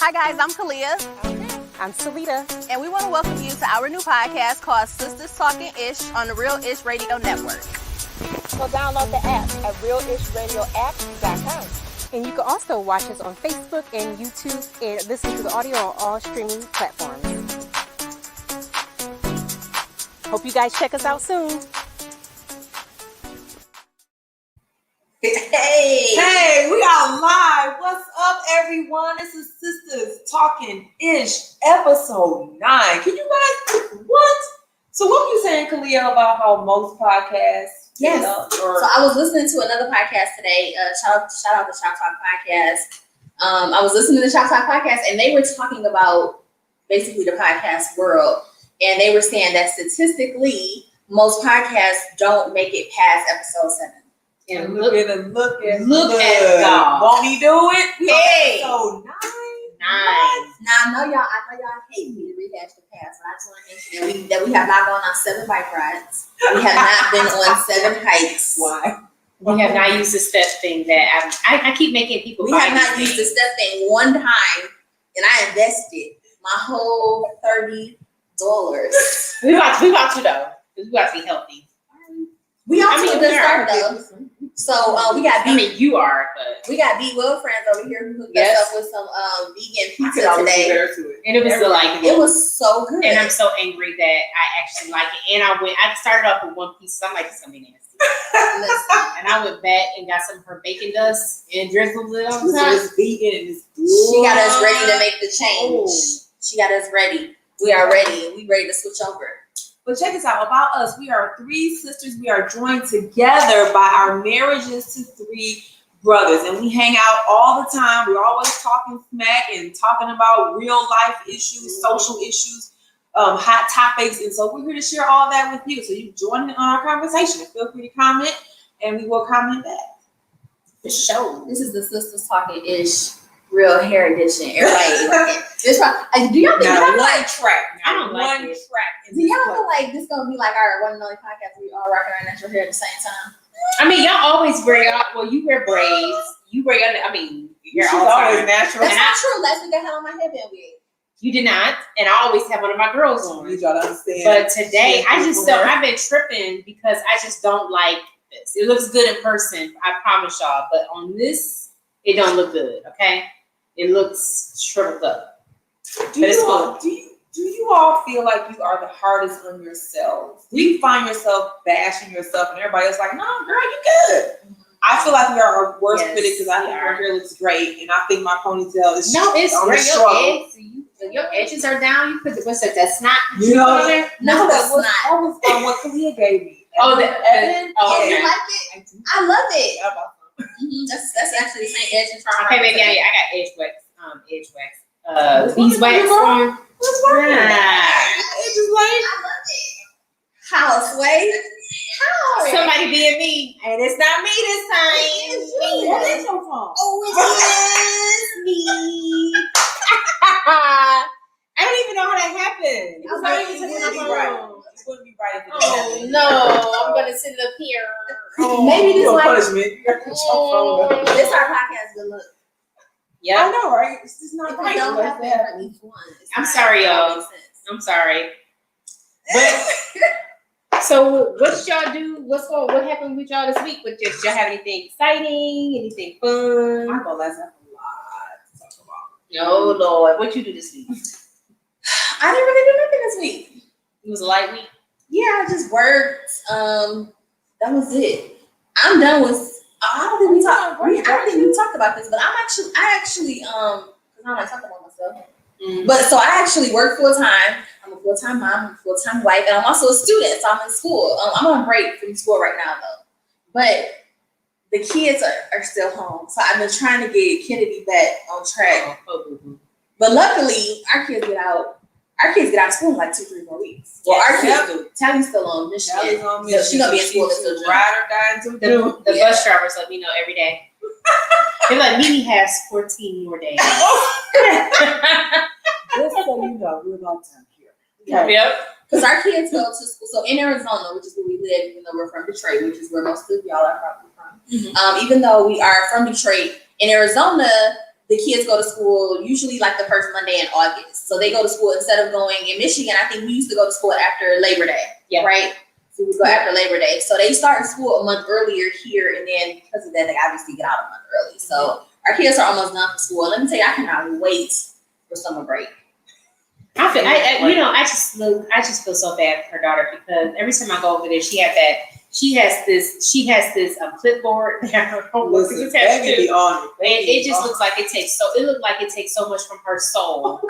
Hi guys, I'm Kalia. I'm Salita. And we want to welcome you to our new podcast called Sistaz Talking Ish on the Real Ish Radio Network. So download the app at realishradiolapp.com. And you can also watch us on Facebook and YouTube and listen to the audio on all streaming platforms. Hope you guys check us out soon. Hey, we are live. What's up, everyone? This is Sistaz Talking Ish, episode 9. Can you guys, what? So what were you saying, Kalia, about how most podcasts? Yes. So I was listening to another podcast today. Shout out to Shop Talk Podcast. I was listening to the Shop Talk Podcast, and they were talking about basically the podcast world, and they were saying that statistically, most podcasts don't make it past episode 7. And look at God. Won't he do it? Hey. Episode 9. Now I know y'all hate me to rehash the past, but I just want to mention that we have not gone on 7 bike rides. We have not been on 7 hikes. Why? We have not used the step thing that I keep making people. We have not used the step thing one time, and I invested my whole $30. We about to though. We got to be healthy. We also a good start though. So we got you are, but we got B Will friends over here who hooked us up with some vegan pizza today. And it was delightful. It was so good. And I'm so angry that I actually like it. And I started off with one piece, so I'm like, it's gonna be nasty. And I went back and got some of her bacon dust and drizzled it on top. It's vegan. She got us ready to make the change. She got us ready. We are ready. We ready to switch over. But check this out. About us, we are 3 sisters. We are joined together by our marriages to 3 brothers. And we hang out all the time. We're always talking smack and talking about real life issues, social issues, hot topics. And so we're here to share all that with you. So you join in on our conversation. Feel free to comment, and we will comment back. The show. This is the Sistaz Talking Ish Real Hair Edition. Everybody, this do y'all think one track? I don't like it. Do y'all feel like this gonna be like our one and only podcast? We all rock our natural hair at the same time. I mean, y'all always wear you wear braids. You wear your. I mean, you're always natural. That's not true. Last week I had on my headband wig. You did not, and I always have one of my girls on. You gotta understand. But today, I just don't. I've been tripping because I just don't like this. It looks good in person, I promise y'all, but on this, it don't look good. Okay, it looks shriveled up. Do you all feel like you are the hardest on yourselves? Do you find yourself bashing yourself and everybody else like, no, girl, you good? I feel like we are our worst critic because I think our hair looks great and I think my ponytail is it's on the great. struggle. Your edges are down. You put that's not. You know, there? No, that's not. That was what Kalia gave me. Evan. Okay. You like it? I love it. That's actually the same edge and try. Okay, baby, I got edge wax. Beeswax on. What's wrong? I love it. How, Sway? How? Somebody being me, and it's not me this time. What is your phone? Oh, it is me. I don't even know how that happened. It wouldn't be right. It wouldn't be right if it Oh no, I'm gonna sit up here. Maybe this like punishment. You gotta put your phone up. this our podcast good look. I know, right? It's just not right. Don't have to for each one. I'm sorry, y'all. I'm sorry. But so what did y'all do? What happened with y'all this week? Did y'all have anything exciting? Anything fun? I'm gonna let have a lot to talk about. No, Lord. What you do this week? I didn't really do nothing this week. It was a light week. Yeah, I just worked. That was it. I'm done with. I don't think we talked. I don't think we talked about this, but I actually, because I don't like talking about myself. Mm-hmm. But so I actually work full time. I'm a full time mom. I'm a full time wife, and I'm also a student. So I'm in school. I'm on break from school right now, though. But the kids are still home, so I've been trying to get Kennedy back on track. But luckily, our kids get out. Our kids get out of school in like 2-3 more weeks. Well, our kids do. Tally's still on Michigan. So she's gonna be in school until June. Ride or die until June. The bus drivers let me know every day. They're like, Mimi has 14 more days. Just so you know, we're about time here. Okay. Yep. Because our kids go to school. So in Arizona, which is where we live, even though we're from Detroit, which is where most of y'all are probably from. Mm-hmm. Even though we are from Detroit, in Arizona, the kids go to school usually like the first Monday in August. So they go to school instead of going in Michigan. I think we used to go to school after Labor Day, right? So we would go after Labor Day. So they start school a month earlier here, and then because of that, they obviously get out a month early. So our kids are almost done for school. Let me tell you, I cannot wait for summer break. I just feel so bad for her daughter because every time I go over there, she has this clipboard that her homework is attached to, and it just looks like it takes so much from her soul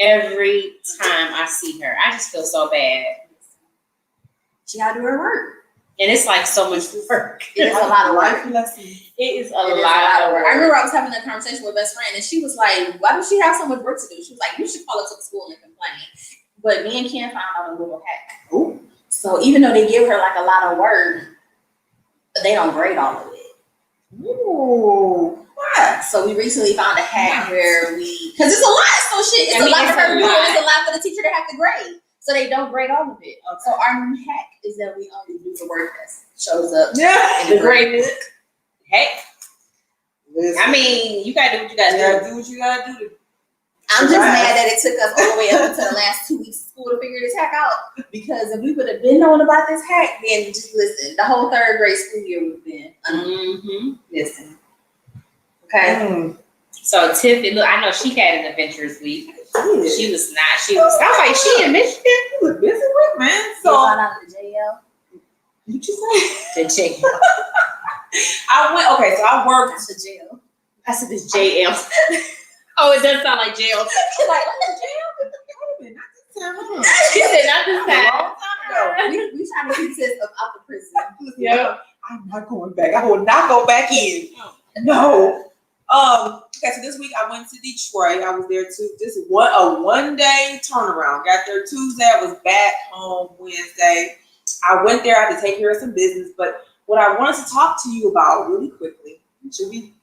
every time I see her. I just feel so bad. She gotta do her work. And it's like so much work. It is a lot of work. It is a lot of work. I remember I was having a conversation with a best friend, and she was like, "Why does she have so much work to do?" She was like, "You should call up to the school and complain." But me and Ken found out a little hack. Ooh. So even though they give her like a lot of work, they don't grade all of it. Ooh. What? So we recently found a hack where because it's a lot. So shit, it's a lot for her to do. It's a lot for the teacher to have to grade. So they don't grade all of it. Okay. So our new hack is that we only do the work that shows up. Yeah. In the grade book. Hey. Listen. I mean, you gotta do what you gotta do. Do what you gotta do. I'm just mad that it took us all the way up until the last 2 weeks of school to figure this hack out. Because if we would have been knowing about this hack, then just listen, the whole third grade school year would have been. Listen. Okay. So Tiffany, look, I know she had an adventurous week. She was not. She was. I was like, she in Michigan. She was busy with man. So out of the JL. What you say? The JL. I went. Okay, so I worked. That's the jail. I said this JL. Oh, it does sound like jail. She's like, what's the jail? She said not this time. We trying to keep this out the prison. Yeah. I'm not going back. I will not go back in. No. Okay, so this week I went to Detroit. I was there too. This is a 1 day turnaround. Got there Tuesday. I was back home Wednesday. I went there. I had to take care of some business. But what I wanted to talk to you about really quickly. Should we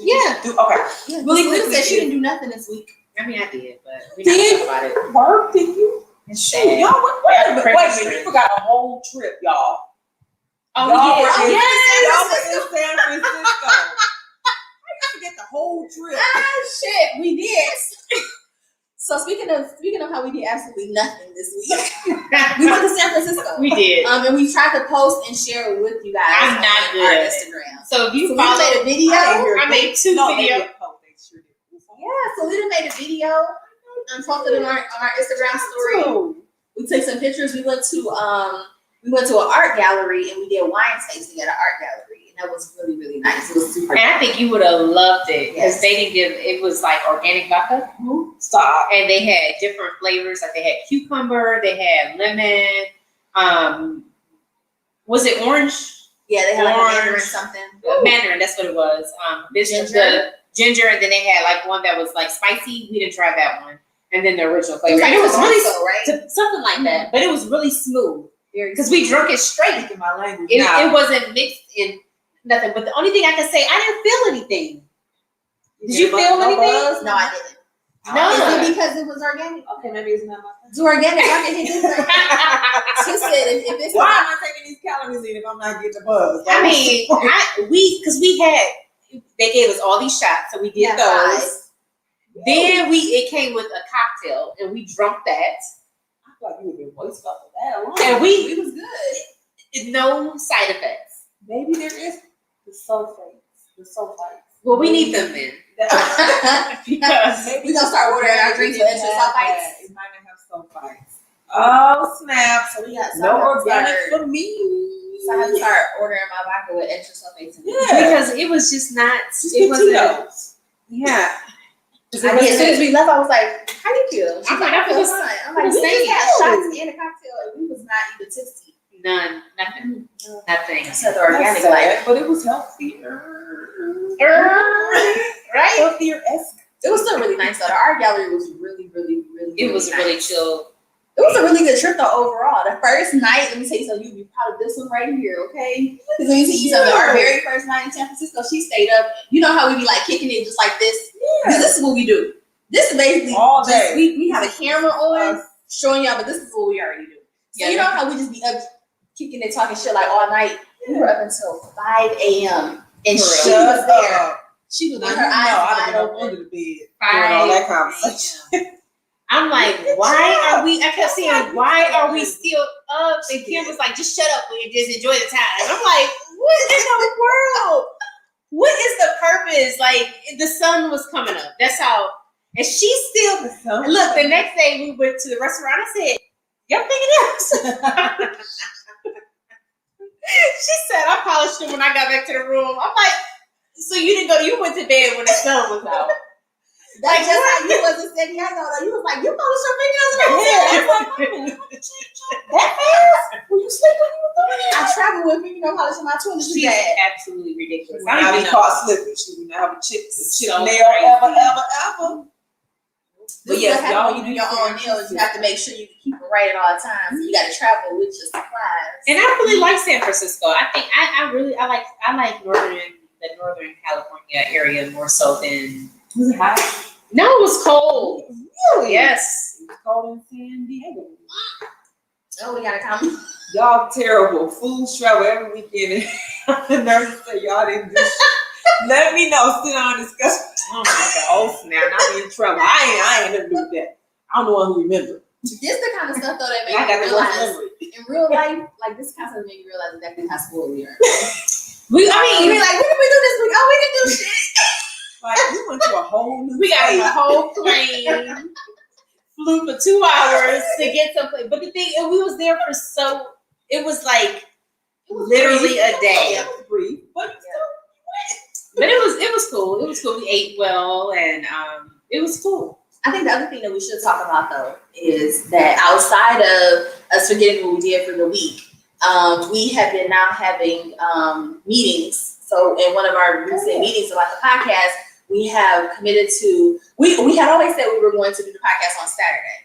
Yeah. do? Okay. Yeah, really quickly. Said she didn't do nothing this week. I mean, I did, but we didn't talk about it. Work? Did you? Shoot, y'all wait a minute. You forgot a whole trip, y'all. Oh, y'all yes. were in Yes. San Francisco. Get the whole trip. Shit, we did. So speaking of how we did absolutely nothing this week, we went to San Francisco. We did. And we tried to post and share it with you guys. I'm not good on at Instagram. So if you we follow, made a video. I made two videos. Yeah, so we made a video and posted it on our Instagram story. We took some pictures. We went to an art gallery and we did wine tasting at an art gallery. And that was really, really nice. It was super. And I think you would have loved it because they didn't give. It was like organic vodka. Stop. And they had different flavors. Like they had cucumber. They had lemon. Was it orange? Yeah, they had like a mandarin something. Mandarin. That's what it was. Ginger, and then they had like one that was like spicy. We didn't try that one. And then the original flavor. It was really right? Something like that. But it was really smooth because we drunk it straight. In my language. It wasn't mixed in nothing. But the only thing I can say, I didn't feel anything. Did you feel anything? No, I didn't. No. Is it because it was organic? Okay, maybe it's not my thing. Do organic? I can hit this. She said, if it's why am I taking these calories in if I'm not getting the buzz? I mean, they gave us all these shots, so we did those. Then it came with a cocktail, and we drunk that. I feel like you would be wasted off of that alone. And it was good. No side effects. Maybe there is the sulfites. Well, we need them then. Because we're gonna start ordering our drinks with extra sulfites. It might not have sulfites. Oh snap! So we got no organic for me. So I have to start ordering my vodka with extra sulfates. Because it was just not. It wasn't. Yeah. As soon as we left, I was like, "How do you feel?" I'm like, I feel fine. I'm like, we just had shots and a cocktail, and we was not even tipsy. Nothing. Nothing. Except the organic life, but it was healthier. Right? Healthier-esque. It was still really nice though. The art gallery was really, really, really. It was nice. really chill. It was a really good trip though overall. The first night, let me tell you something, you'd be proud of this one right here, okay? Because let me tell you something, our very first night in San Francisco, she stayed up. You know how we be like kicking it just like this? Yeah. This is what we do. This is basically all day. We have a camera on showing y'all, but this is what we already do. So you know how we just be up kicking and talking shit like all night? We were up until 5 a.m. and she was there. She was Now, with you her know, eyes I'd wide have been open. under the bed doing all that conversation. I'm like, why are we? I kept saying, why are we still up? And Kim was like, just shut up and just enjoy the time. And I'm like, what in the world? What is the purpose? Like, the sun was coming up. That's how. And she still look. The next day we went to the restaurant. I said, y'all thinking else? She said, I polished it when I got back to the room. I'm like, so you didn't go? You went to bed when the sun was out. That's just how you wasn't saying I know. You was like, you polished your fingernails and everything. I was like, that fast? Were you sleep when you were doing it? I travel with fingernail polish in my 20s. She's absolutely ridiculous. I be caught slipping. She would not have a chip So nail ever. But yes, y'all, when you do your own nails, you have to make sure you keep it right at all times. You got to travel with your supplies. And I really like San Francisco. I think I like the Northern California area more so than. Was it hot? No, it was cold. Really? Yes. It was cold in San Diego. Oh, we gotta come. Y'all terrible. Fools travel every weekend. The nurses say y'all didn't do shit. Let me know. Sit down and discuss. Oh my God. Oh snap! Not in trouble. I ain't never do that. I'm the one who remember. This the kind of stuff though that I makes got me the worst realize memory. in real life, like this kind of stuff make you realize exactly how spoiled we are. We We're like, what did we do this week? Oh, we didn't do shit. Like we went to a whole new. We got on state. a whole plane, flew for 2 hours to get someplace. But the thing, and we was there for it was like literally a day. Brief, but But it was cool. It was cool. We ate well, and it was cool. I think the other thing that we should talk about though is that outside of us forgetting what we did for the week, we have been now having meetings. So in one of our recent meetings about the podcast, we have committed to, we had always said we were going to do the podcast on Saturday.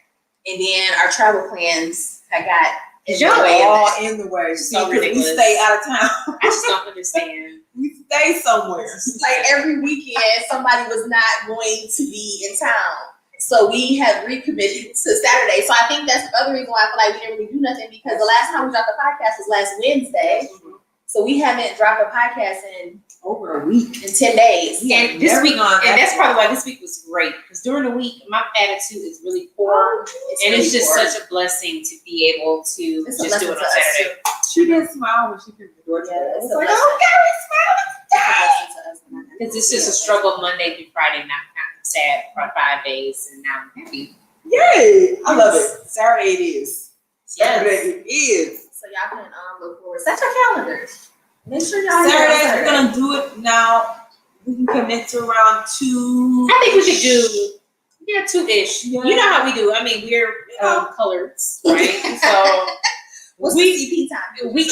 And then our travel plans had got in the way of all that. in the way. So See, 'cause we ridiculous. stay out of town. I just don't understand. We stay somewhere. Like every weekend, somebody was not going to be in town. So we have recommitted to Saturday. So I think that's the other reason why I feel like we didn't really do nothing, because the last time we dropped the podcast was last Wednesday. So we haven't dropped a podcast in Over a week. 10 days. And this week, and that's probably why this week was great, because during the week my attitude is really poor, and it's just such a blessing to be able to It's a just do blessing it on to us, Saturday. She did smile when she came to the door. Yeah, It's it's a like, blessing. oh, God, it's smiling. Because it's just a struggle Monday through Friday. Now I'm sad for 5 days, and now I'm happy. Yay! I love it. Saturday it is. Saturday Yes. it is. So y'all can look forward. Set your calendars. Make sure y'all Saturdays we're gonna do it now. We can commit to around 2. I think we could do 2-ish. Yeah. You know how we do. I mean, we're coloreds, right? So What's we the CP time? we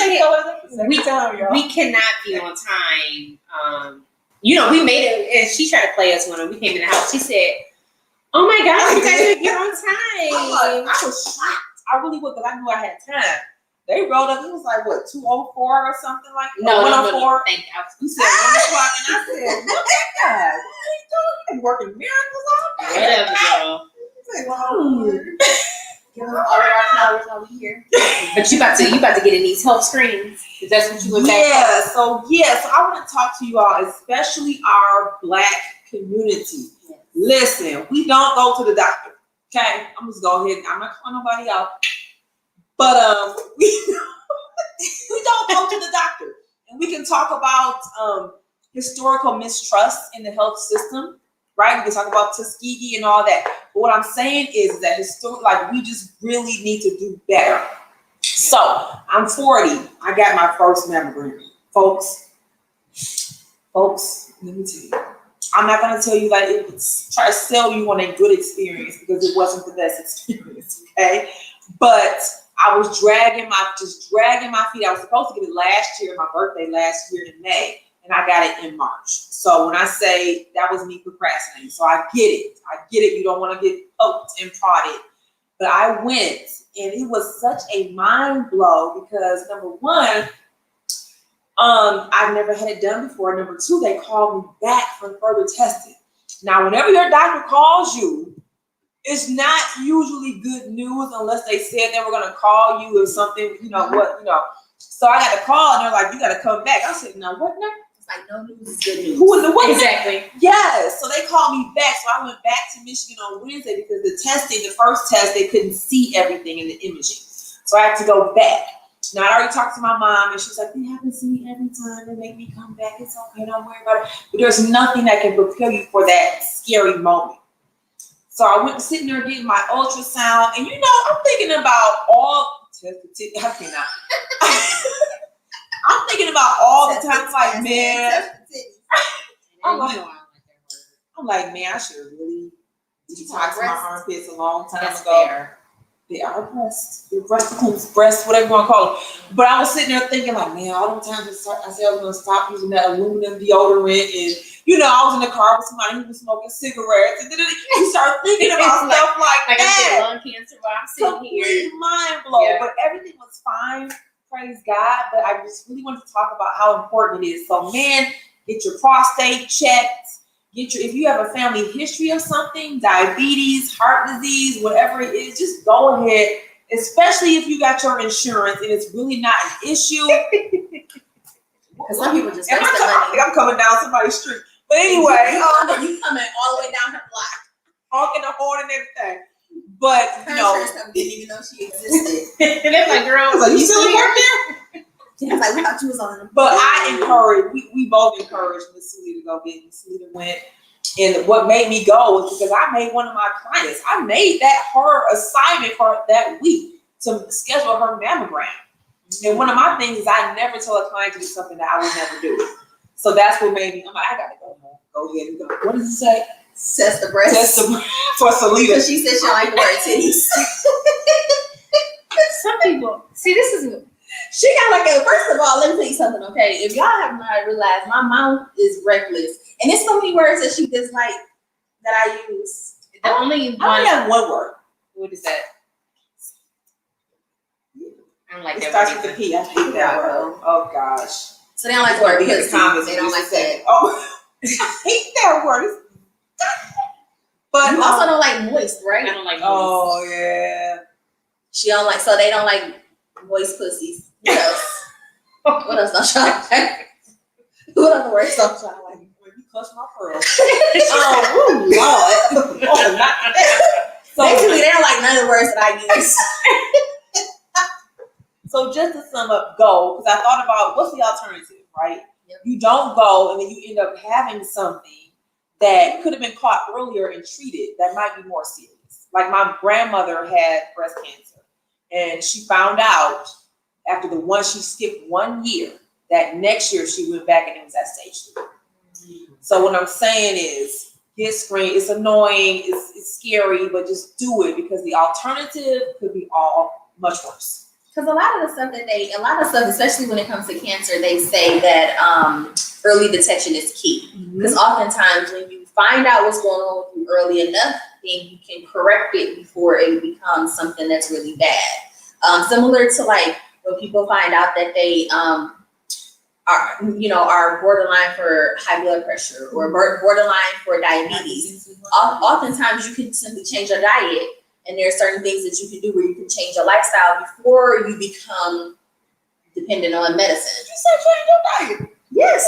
cannot be on time. We made it, and she tried to play us when we came in the house. She said, "Oh my God, you guys are here on time." I was shocked. I really was, because I knew I had time. They rolled up. It was like what, 2:04 or something like that. No, 1:04. thank you. You said 1 o'clock, and I said, "Look at that! What are you doing? You been working miracles all day." Whatever, girl. I said, "Well, Give them all of our flowers while we here. But you about to get in these health screens. Is that what you went back? So I want to talk to you all, especially our Black community. Yes. Listen, we don't go to the doctor. Okay, I'm just go ahead. I'm not calling nobody out, but we don't go to the doctor, and we can talk about historical mistrust in the health system. Right, we can talk about Tuskegee and all that. But what I'm saying is that we just really need to do better. So I'm 40. I got my first mammogram, folks. Let me tell you. I'm not gonna tell you try to sell you on a good experience, because it wasn't the best experience. Okay, but I was dragging my feet. I was supposed to get it last year, my birthday last year in May. And I got it in March. So when I say that was me procrastinating, so I get it. You don't want to get poked and prodded. But I went, and it was such a mind blow, because number one, I've never had it done before. Number two, they called me back for further testing. Now, whenever your doctor calls you, it's not usually good news unless they said they were going to call you or something, So I got a call, and they're like, "You got to come back." I said, "No, what now?" It's like no news is good news. Who in the what? Exactly. Yes. So they called me back. So I went back to Michigan on Wednesday because the first test, they couldn't see everything in the imaging. So I had to go back. Now I already talked to my mom, and she's like, "They happen to me every time. They make me come back. It's okay. Don't worry about it." But there's nothing that can prepare you for that scary moment. So I went sitting there getting my ultrasound, and I'm thinking about all. I cannot. I'm thinking about all the time, like, man. I'm like, man, I should have really detoxed my armpits a long time ago. They are breasts. They're breasts, whatever you want to call them. But I was sitting there thinking, like, man, all the time I said I was going to stop using that aluminum deodorant. And, I was in the car with somebody who was smoking cigarettes. And then you start thinking about stuff like that. I get lung cancer while I'm sitting here. Complete mind blow. Yeah. But everything was fine. Praise God. But I just really wanted to talk about how important it is. So, man, get your prostate checked. If you have a family history of something, diabetes, heart disease, whatever it is, just go ahead, especially if you got your insurance and it's really not an issue. Because some people just waste their money. I think I'm coming down somebody's street. But anyway. You coming all the way down her block. Honking the horn and everything. But, insurance company didn't even know she existed. And they're like, girl, you still work there? It's like, we thought you was on them. But I encourage, we both encouraged Miss Salita to go get. Miss Salita went. And what made me go was because I made one of my clients, I made that her assignment for that week to schedule her mammogram. Mm-hmm. And one of my things is I never tell a client to do something that I would never do. So that's what made me, I'm like, I gotta go home. Go ahead and go. What does it say? Test the breast. Test the breast for Salita. Because she said she don't like to wear titties. Some people, see, this is... She got like first of all, let me tell you something, okay? If y'all have not realized, my mouth is reckless. And there's so many words that she dislike that I use. The only one. I only have one word. What is that? I don't like it that starts word. with the P. I hate that word. Oh gosh. So they don't like the word because they don't like that. Oh, I hate that word. But you also don't like moist, right? I don't like moist. Oh yeah. She don't like, so they don't like moist pussies. What else? What else don't y'all like? What other words don't y'all like? When you clutch my pearl. Oh, Lord. Oh, not that. So basically, they don't like none of the words that I use. So just to sum up, go, because I thought about what's the alternative, right? Yep. You don't go, and then you end up having something that could have been caught earlier and treated that might be more serious. Like my grandmother had breast cancer, and she found out after she skipped 1 year, that next year she went back and it was at stage 3. Mm-hmm. So what I'm saying is, get screened. It's annoying, it's scary, but just do it because the alternative could be all much worse. Because a lot of stuff, especially when it comes to cancer, they say that early detection is key. Because oftentimes when you find out what's going on with you early enough, then you can correct it before it becomes something that's really bad. Similar to like, when people find out that they are borderline for high blood pressure or borderline for diabetes, oftentimes you can simply change your diet, and there are certain things that you can do where you can change your lifestyle before you become dependent on medicine. You said change your diet. Yes.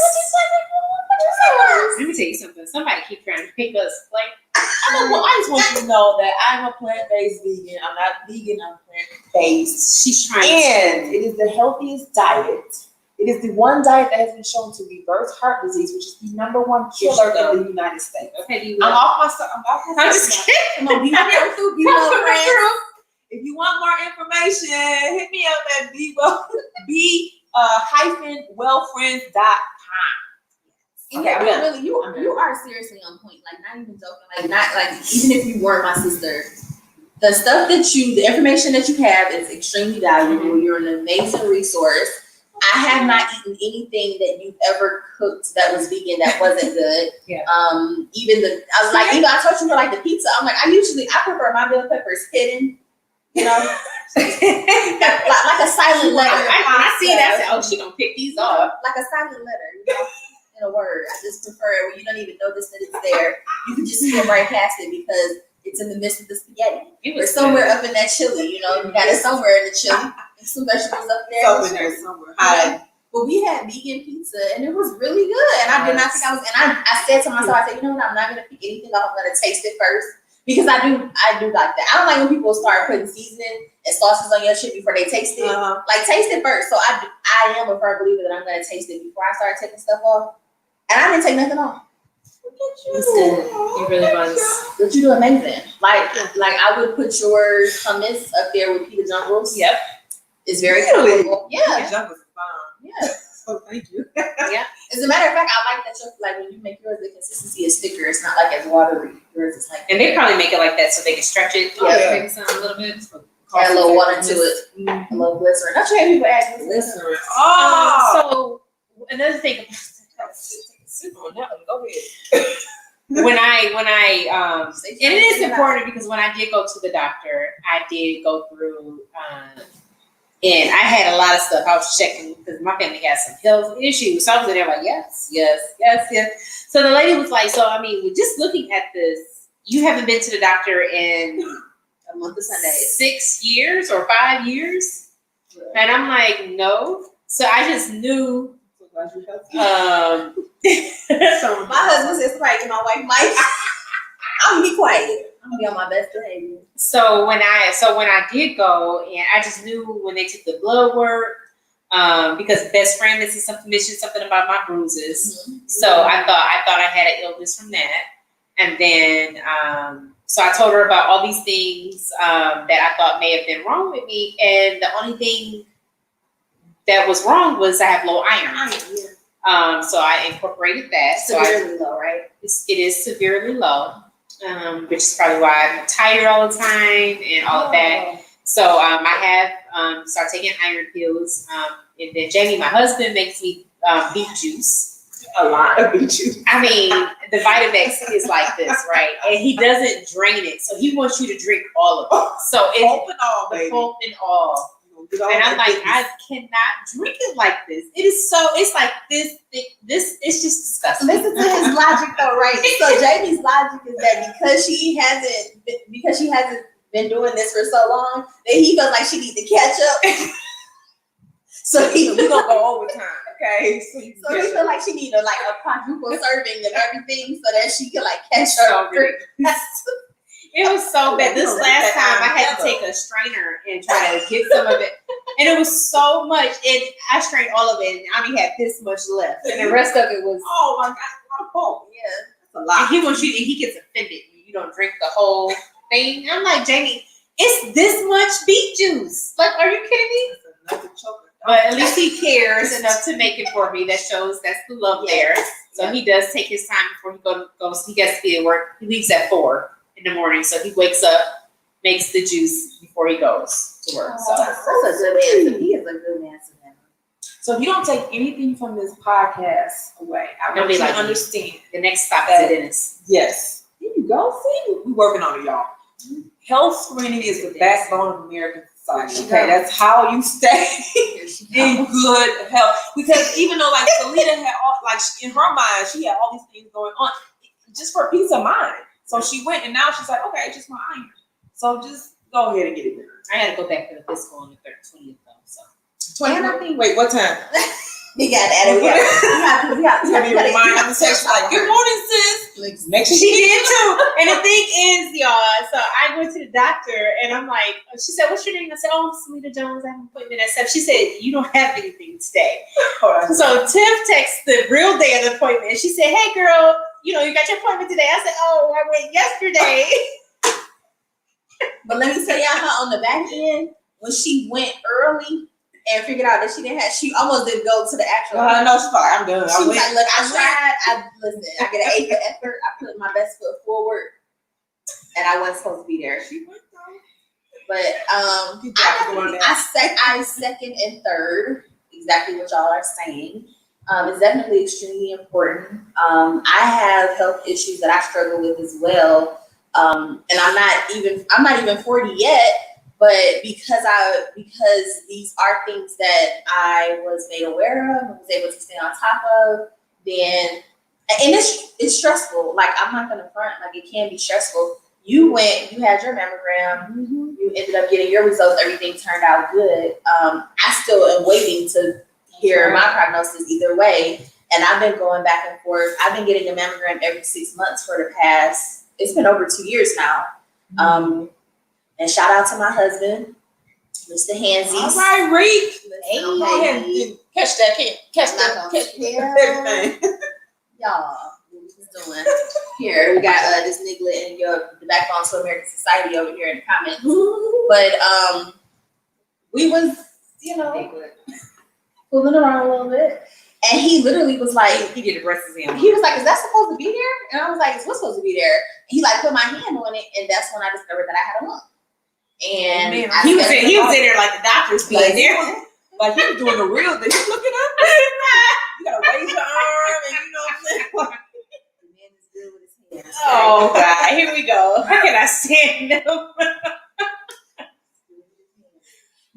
Let me tell you something. Somebody keep trying to pick us. Like, I just want you to know that I'm a plant-based vegan. I'm not vegan, I'm plant-based. She's trying and it is the healthiest diet. It is the one diet that has been shown to reverse heart disease, which is the #1 killer in the United States. Okay, I'm off my stuff. I'm just kidding. Come on, be friends. If you want more information, hit me up at wellfriends.com. And okay, you are seriously on point. Like, not even joking. Like, not like, even if you weren't my sister, the information that you have is extremely valuable. You're an amazing resource. I have not eaten anything that you've ever cooked that was vegan that wasn't good. Yeah. I told you like the pizza. I'm like, I prefer my bell peppers hidden. You know, like a silent letter. I see that. Oh, she gonna pick these off. Like a silent letter. You know? In a word, I just prefer it when you don't even notice that it's there. You can just skim right past it because it's in the midst of the spaghetti. Or somewhere up in that chili, you know, you got it somewhere in the chili. And some vegetables up there. Somewhere there somewhere. But but we had vegan pizza and it was really good. And I did not think I was. And I said to myself, I said, you know what? I'm not gonna pick anything up. I'm gonna taste it first because I do like that. I don't like when people start putting seasoning and sauces on your shit before they taste it. Like taste it first. So I am a firm believer that I'm gonna taste it before I start taking stuff off. And I didn't take nothing off. It's good. It really was. But you do amazing. Like I would put your hummus up there with pita jungles. Yep. It's very Really? comfortable. Yeah. Junk was fine. Yeah. Oh, thank you. Yeah. As a matter of fact, I like that your like when you make yours, the consistency is thicker. It's not like as watery. Yours is like. And they probably make it like that so they can stretch it. Yeah. Maybe some a little bit. Add a little water to it. A little glycerin. Don't you have people add Listen. Oh. So another thing. Go ahead. when I and it is important because when I did go to the doctor, I did go through and I had a lot of stuff I was checking because my family had some health issues. So I was in there like, yes. So the lady was like, so I mean, just looking at this, you haven't been to the doctor in a month of Sundays. 6 years or 5 years? And I'm like, no. So I just knew so my husband says, "Quiet, my wife mic. I'm gonna be quiet. I'm gonna be on my best behavior." So when I did go, and I just knew when they took the blood work, because best friend mentioned something about my bruises. Mm-hmm. So I thought I had an illness from that, and then so I told her about all these things that I thought may have been wrong with me, and the only thing that was wrong was I have low iron. So I incorporated that. Severely low, right? It is severely low, which is probably why I'm tired all the time and all of that. So I have started taking iron pills. And then Jamie, my husband, makes me beet juice. A lot of beet juice. I mean, the Vitamix is like this, right? And he doesn't drain it. So he wants you to drink all of it. So it's pulp and all, baby. Pulp and all. And I'm like, I cannot drink it like this. It's like this, it's just disgusting. Listen to his logic though, right? So Jamie's logic is that because she hasn't been doing this for so long, that he feels like she needs to catch up. So we're gonna go overtime, okay? So he feels like she needs a quadruple serving of everything so that she can catch up. It was so bad. This last time I had to take a strainer and try to get some of it. And it was so much. And I strained all of it. And I only had this much left. And the rest of it was. Oh my God. What a pulp. Yeah. That's a lot. And he gets offended when you don't drink the whole thing. I'm like, Jamie, it's this much beet juice. Like, are you kidding me? But at least he cares enough to make it for me. That shows that's the love there. So he does take his time before he goes. He gets to be at work. He leaves at 4 in the morning, so he wakes up, makes the juice before he goes to work. So that's a good man. He is a good man. So if you don't take anything from this podcast away, I want you to understand. The next stop is Dennis. Yes. Here you go. See, we're working on it, y'all. Health screening is the backbone of American society. Okay, that's how you stay in good health. Because even though Salita had in her mind, she had all these things going on, just for peace of mind. So she went, and now she's like, okay, it's just my iron. So just go ahead and get it done. I had to go back to the physical on the 20th though. So 20th. Wait, what time? We got that. We got to be reminded. Like, good morning, sis. Next she did too. And the thing is, y'all, so I went to the doctor, and I'm like, she said, "What's your name?" I said, "Oh, I'm Selena Jones. I have an appointment at 7." She said, "You don't have anything today." So Tiff texts the real day of the appointment, and she said, "Hey, girl, you got your appointment today." I said, "Oh, I went yesterday." But let me tell y'all how on the back end, when she went early and figured out that she almost didn't go to the actual. No, I'm done. She was like, "Look, I tried. I get an A for effort. I put my best foot forward, and I wasn't supposed to be there." She went though. But I second and third exactly what y'all are saying. It's definitely extremely important. I have health issues that I struggle with as well, and I'm not even 40 yet. But because these are things that I was made aware of and was able to stay on top of, then and it's stressful. Like, I'm not gonna front, it can be stressful. You had your mammogram, you ended up getting your results, everything turned out good. I still am waiting to hear my prognosis either way. And I've been going back and forth. I've been getting a mammogram every 6 months for the past, it's been over 2 years now. And shout out to my husband, Mr. Hansies. All right, Reek. Hey, Go ahead and catch that. Catch that. Catch that. y'all, what we just doing? Here, we got this nigga in the backbone to American Society over here in the comments. But we was, fooling around a little bit. And he literally was like, He did a breast exam. he was like, is that supposed to be there? And I was like, is what supposed to be there? And he like put my hand on it, and that's when I discovered that I had a lump. And Man, I He was said- in there like the doctors being Like, there. Like he was doing the real thing. You looking up? You gotta raise your arm, and you know what I'm saying? The man is good with his hands. Oh God, here we go. How can I stand them?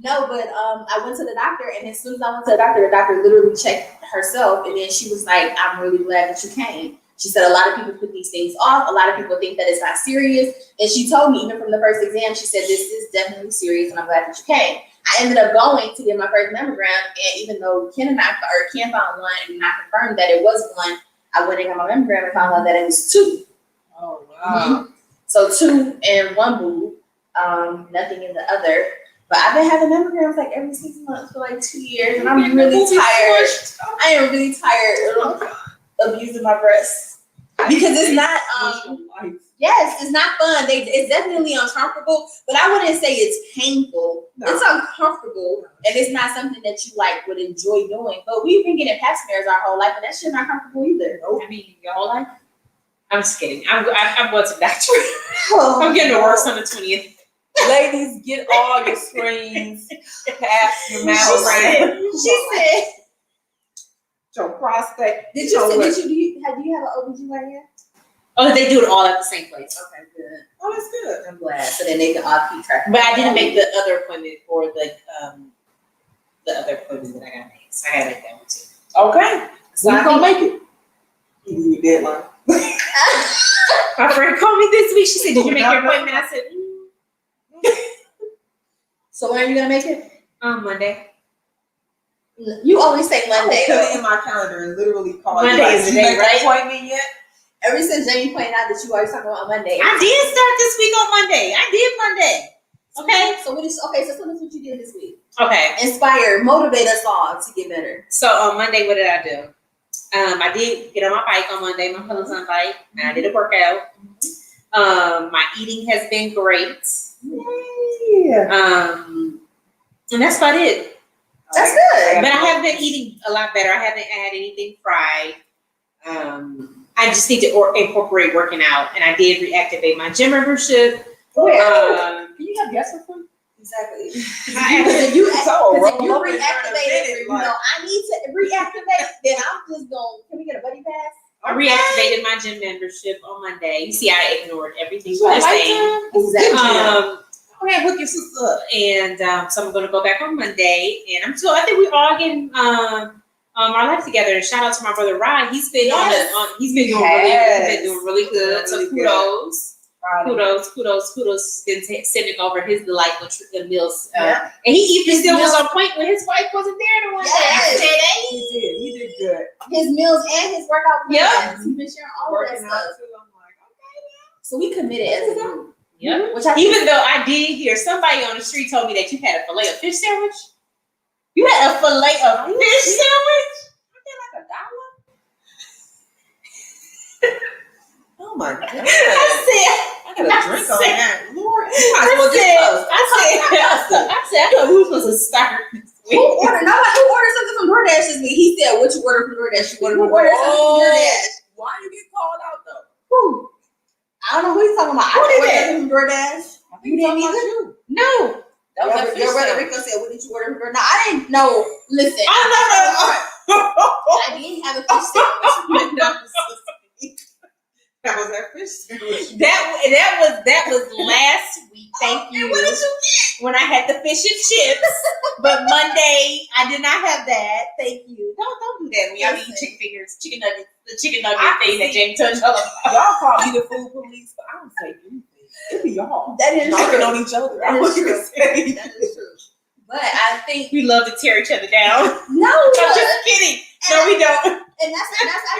No, but I went to the doctor, and as soon as I went to the doctor literally checked herself, and then she was like, "I'm really glad that you came." She said a lot of people put these things off. A lot of people think that it's not serious, and she told me even from the first exam, she said this is definitely serious, and I'm glad that you came. I ended up going to get my first mammogram, and even though Ken found one, and I confirmed that it was one, I went and got my mammogram and found out that it was two. Oh wow. So 2 in one boob, nothing in the other. But I've been having mammograms like every 6 months for like 2 years, and I'm really tired. I am really tired of using my breasts because it's not. Yes, it's not fun. It's definitely uncomfortable, but I wouldn't say it's painful. No. It's uncomfortable, and it's not something that you like would enjoy doing. But we've been getting pap smears our whole life, and that shit's not comfortable either. I mean, your whole life? I'm just kidding. I'm going to the doctor. I'm getting to work on the 20th. Ladies, get all your screens, paps, your mammogram, She said, your prostate. do you have an OBGYN? Oh, they do it all at the same place. Okay, good. Oh, that's good. I'm glad. So then they can all keep track. But I didn't make the other appointment for the other appointment that I got made. So I gotta make that one too. Okay. So you gonna make it? You need a deadline. My friend called me this week. She said, "Did you make your appointment?" I said, So when are you gonna make it? Monday. You always say Monday. Put it Though. in my calendar and literally call Monday you. Like, is the you day, make the right? appointment yet? Ever since Jamie pointed out that you always talking about Monday. I did start this week on Monday. I did Monday. Okay. So what is okay? So tell us what you did this week. Okay. Inspire, motivate us all to get better. So on Monday, what did I do? I did get on my bike on Monday, my Peloton bike, and I did a workout. My eating has been great. Yeah. And that's about it. That's good. But I have been eating a lot better. I haven't had anything fried. I just need to incorporate working out, and I did reactivate my gym membership. Can you have guests for free? Exactly. If you So, reactivate roll it, up you know, I need to reactivate, then I'm just going, can we get a buddy pass? I reactivated my gym membership on Monday. You see, I ignored everything you were saying. Exactly. Okay, hook your sister up. And so I'm going to go back on Monday. And I think we're all getting our life together. And shout out to my brother Ryan. He's been he's been doing really good. So kudos. Kudos. Been sending over his delightful meals. And he even still was on point when his wife wasn't there the one day. He did good. His meals and his workout plans. He's been sharing all of that Working stuff. out too. I'm like, okay. So we committed as a group. Yeah. Which I think Even though I did hear somebody on the street told me that you had a filet of fish sandwich. You had a filet of fish sandwich? Like $1? Oh my God. I got a drink on that. Lord, you might as well just I said, I thought we were supposed to start this who week. ordered something from DoorDash this week? He said, what you ordered from DoorDash? You ordered something from DoorDash. Why you get called out though? Who? I don't know who he's talking about. I Who did ordered that? something from DoorDash. You didn't either? No. That was that fish Your brother sandwich. Rico said, what did you order from DoorDash? No, I didn't know. Listen. I did have a fish sandwich. That was that fish sandwich. That was last week. Thank you. And what did you get? When I had the fish and chips, but Monday I did not have that. Thank you. Don't do that when y'all eat chicken fingers, chicken nuggets, the chicken nugget thing that Jamie touched on. Y'all call me the food police, but I don't say anything. It be y'all. That is Knocking true. on each other. That is true. Say. That is true. But I think We love to tear each other down. no, I'm just kidding. No, we don't. and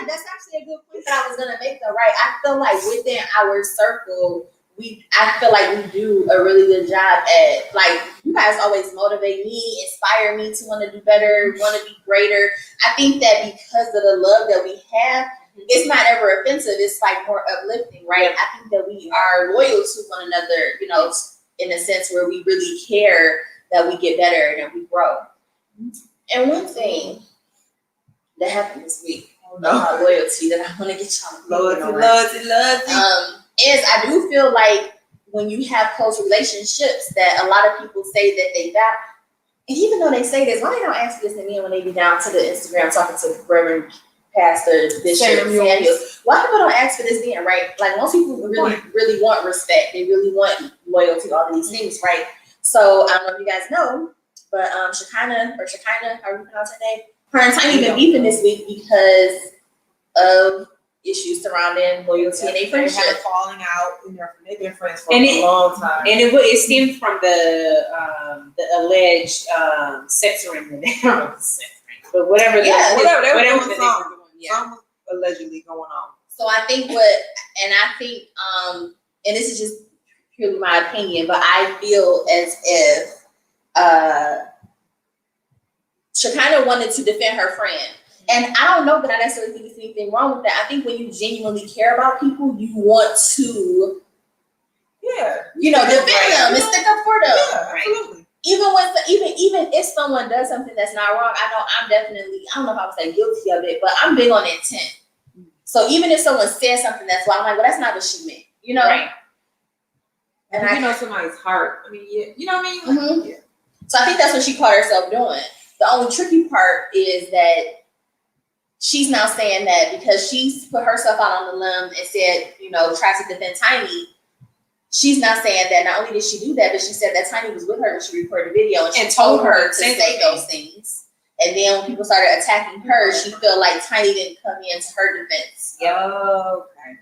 that's actually a good point that I was gonna make though, right? I feel like within our circle, I feel like we do a really good job at, like, you guys always motivate me, inspire me to want to do better, want to be greater. I think that because of the love that we have, it's not ever offensive. It's like more uplifting, right? I think that we are loyal to one another, you know, in a sense where we really care that we get better and we grow. And one thing that happened this week, about loyalty that I want to get y'all Loyalty. is I do feel like when you have close relationships that a lot of people say that they got, and even though they say this, why they don't ask this to me when they be down to the Instagram talking to Reverend Pastor Bishop Samuel? Why people don't ask for this then, right? Like most people really want respect. They really want loyalty, all of these things, right? So I don't know if you guys know, but Shekinah, how do you pronounce her name? Her and Tiny been beefing this week because of issues surrounding loyalty and their friendship. They had a falling out, and they've been friends for a long time. And it stemmed from the alleged sex ring, but whatever. Whatever they were doing, something was allegedly going on. So I think and this is just purely my opinion, but I feel as if Shekinah wanted to defend her friend. And I don't know that I necessarily think there's anything wrong with that. I think when you genuinely care about people, you want to, defend them and stick up for them. Yeah, absolutely. Even if someone does something that's not wrong, I know I'm definitely, I don't know if I would say guilty of it, but I'm big on intent. So even if someone says something that's wrong, I'm like, well, that's not what she meant, you know? Right. And you know somebody's heart. I mean, you know what I mean? Mm-hmm. Yeah. So I think that's what she caught herself doing. The only tricky part is that she's now saying that because she's put herself out on the limb and said, try to defend Tiny, she's now saying that not only did she do that, but she said that Tiny was with her when she recorded the video and she told her to say those things. And then when people started attacking her, she felt like Tiny didn't come in to her defense. Okay.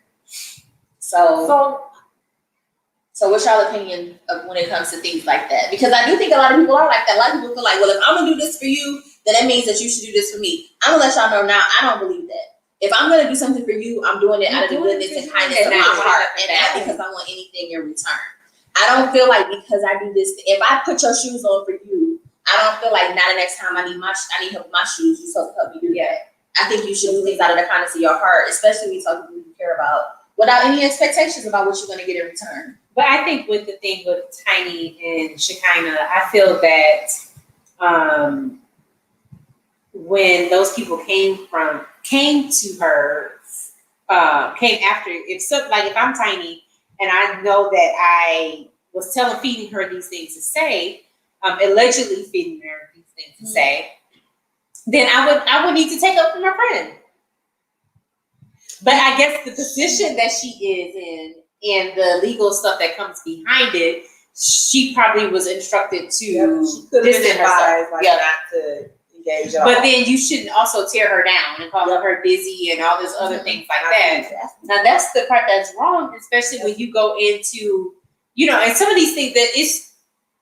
So what's y'all opinion of when it comes to things like that? Because I do think a lot of people are like that. A lot of people feel like, well, if I'm going to do this for you, then that means that you should do this for me. I'm going to let y'all know now, I don't believe that. If I'm going to do something for you, I'm doing it out of the goodness and kindness of my heart and not because I want anything in return. I don't feel like because I do this, if I put your shoes on for you, I don't feel like now the next time I need help with my shoes, you're supposed to help me do that. I think you should do things out of the kindness of your heart, especially when you talk to people you care about, without any expectations about what you're going to get in return. But I think with the thing with Tiny and Shekinah, I feel that when those people came to her, came after, if I'm Tiny and I know that I was feeding her these things to say, allegedly feeding her these things to say, then I would need to take up from her friend. But I guess the position that she is in and the legal stuff that comes behind it, she probably was instructed to she could have been advised not to engage. But then you shouldn't also tear her down and call her busy and all this other things like that. Now that's the part that's wrong, especially when you go into, and some of these things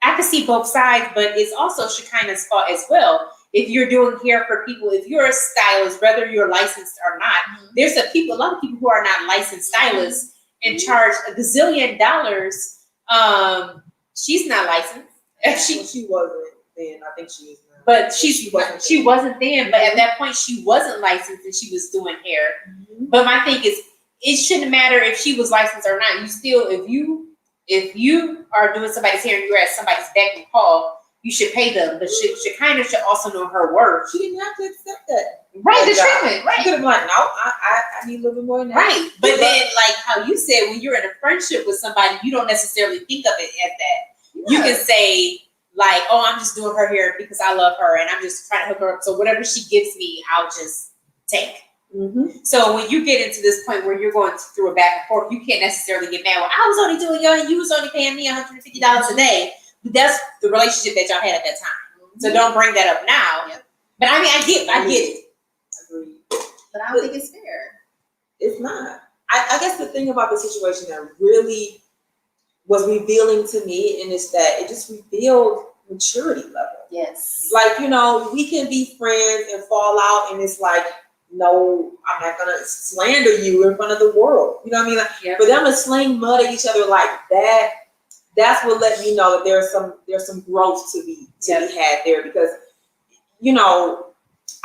I can see both sides, but it's also Shekinah's fault as well. If you're doing hair for people, if you're a stylist, whether you're licensed or not, there's a lot of people who are not licensed stylists and charge $1 gazillion. She's not licensed. She wasn't then. I think she is now. But she wasn't then. But at that point, she wasn't licensed and she was doing hair. Mm-hmm. But my thing is, it shouldn't matter if she was licensed or not. You still, if you are doing somebody's hair and you're at somebody's beck and call, you should pay them, but Shekinah should also know her worth. She didn't have to accept that. Right, the treatment. Right. She could have been like, no, I need a little bit more than that. Right. But then, like how you said, when you're in a friendship with somebody, you don't necessarily think of it as that. Yeah. You can say, like, oh, I'm just doing her hair because I love her and I'm just trying to hook her up. So whatever she gives me, I'll just take. Mm-hmm. So when you get into this point where you're going through a back and forth, you can't necessarily get mad. Well, I was only doing yours and you was only paying me $150 a day. That's the relationship that y'all had at that time. Mm-hmm. So don't bring that up now. Yep. But I mean, I get it. Agreed. But I don't think it's fair. It's not. I guess the thing about the situation that really was revealing to me, and it's that it just revealed maturity level. Yes. Like, you know, we can be friends and fall out, and it's like, no, I'm not gonna slander you in front of the world. You know what I mean? Like, Yep. for them to sling mud at each other like that, that's what let me know that there's some growth to be had there, because, you know,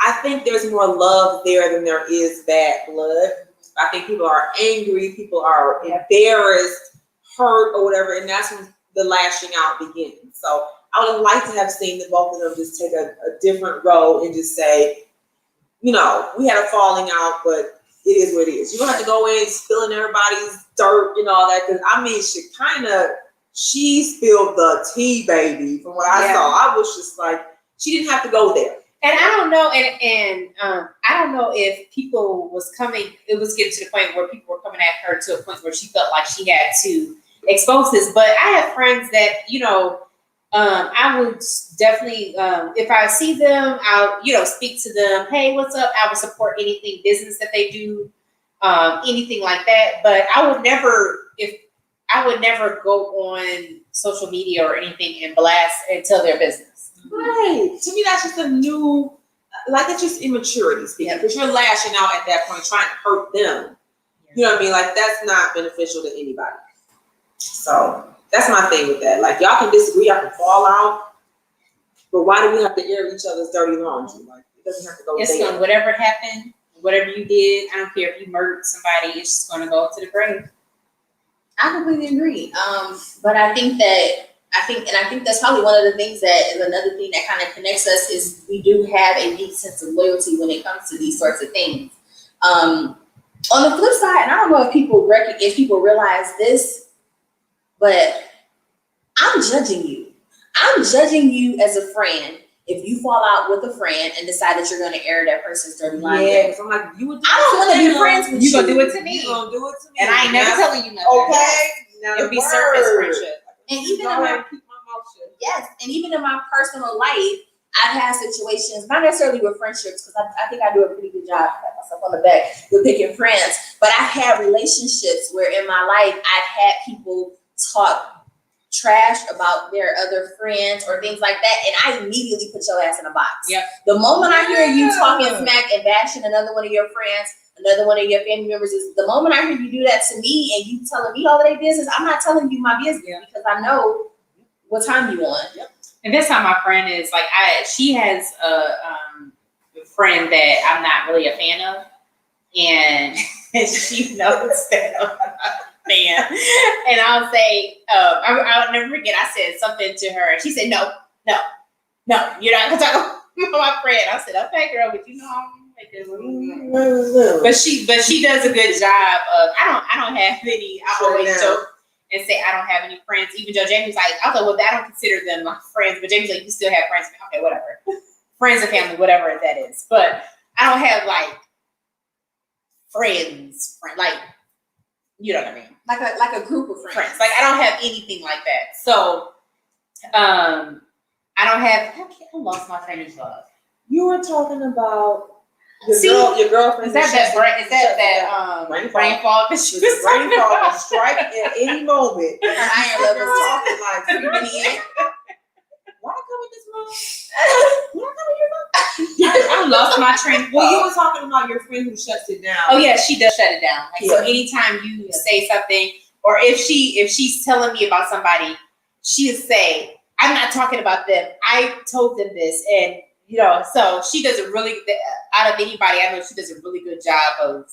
I think there's more love there than there is bad blood. I think people are angry, people are embarrassed, hurt, or whatever, and that's when the lashing out begins. So I would like to have seen the both of them just take a different road and just say, you know, we had a falling out, but it is what it is. You don't have to go in spilling everybody's dirt and all that. Because I mean, she spilled the tea, baby. From what I saw, I was just like, she didn't have to go there. And I don't know, I don't know if people it was getting to the point where people were coming at her to a point where she felt like she had to expose this. But I have friends that, you know, I would definitely, if I see them, I'll, you know, speak to them. Hey, what's up? I would support anything business that they do, anything like that. But I would never go on social media or anything and blast and tell their business. Right. To me, that's just a new, like, it's just immaturity speaking, because you're lashing out at that point, trying to hurt them. You know what I mean? Like, that's not beneficial to anybody. So that's my thing with that. Like, y'all can disagree, y'all can fall out, but why do we have to air each other's dirty laundry? Like, it doesn't have to go there. Whatever happened, whatever you did, I don't care if you murdered somebody, it's just gonna go to the grave. I completely agree. But I think that's probably one of the things that is another thing that kind of connects us is we do have a deep sense of loyalty when it comes to these sorts of things. On the flip side, and I don't know if people realize this, but I'm judging you. I'm judging you as a friend if you fall out with a friend and decide that you're going to air that person's dirty laundry. Yeah, because I'm like, you would. I don't want to be friends with you. You gonna do it to me. You gonna do it to me. And I ain't never telling you nothing. Okay. Now it'll be surface friendship. And even in my and even in my personal life, I've had situations, not necessarily with friendships, because I think I do a pretty good job, pat myself on the back, with picking friends. But I've had relationships where in my life I've had people talk trash about their other friends or things like that, and I immediately put your ass in a box. Yep. The moment I hear you talking smack and bashing another one of your friends, another one of your family members, is the moment I hear you do that to me and you telling me all of their business, I'm not telling you my business because I know what time you on. Yep. And this time my friend is like, she has a friend that I'm not really a fan of, and she knows that I'm not a fan. And I'll say, I'll never forget, I said something to her, and she said, no, you're not gonna talk about my friend. I said, okay, girl, but you know I'm like this. But she does a good job of, I don't have any, I always joke and say I don't have any friends. Even Joe James was like, I thought, well, I don't consider them my friends. But James like, you still have friends. Okay, whatever. Friends and family, whatever that is. But I don't have like friends, like, you know what I mean? Like a group of friends. Like, I don't have anything like that. So I don't have, I lost my train of thought. You were talking about your girlfriend. Is that rainfall that she was talking rainfall about? strike at any moment. Her iron level's talking like creeping in. Why come in this room? I lost my train of thought. Well, you were talking about your friend who shuts it down. Oh yeah, she does shut it down. Like, so anytime you say something, or if she's telling me about somebody, she'll say, I'm not talking about them. I told them this, and you know, so she does a really, out of anybody I know, she does a really good job of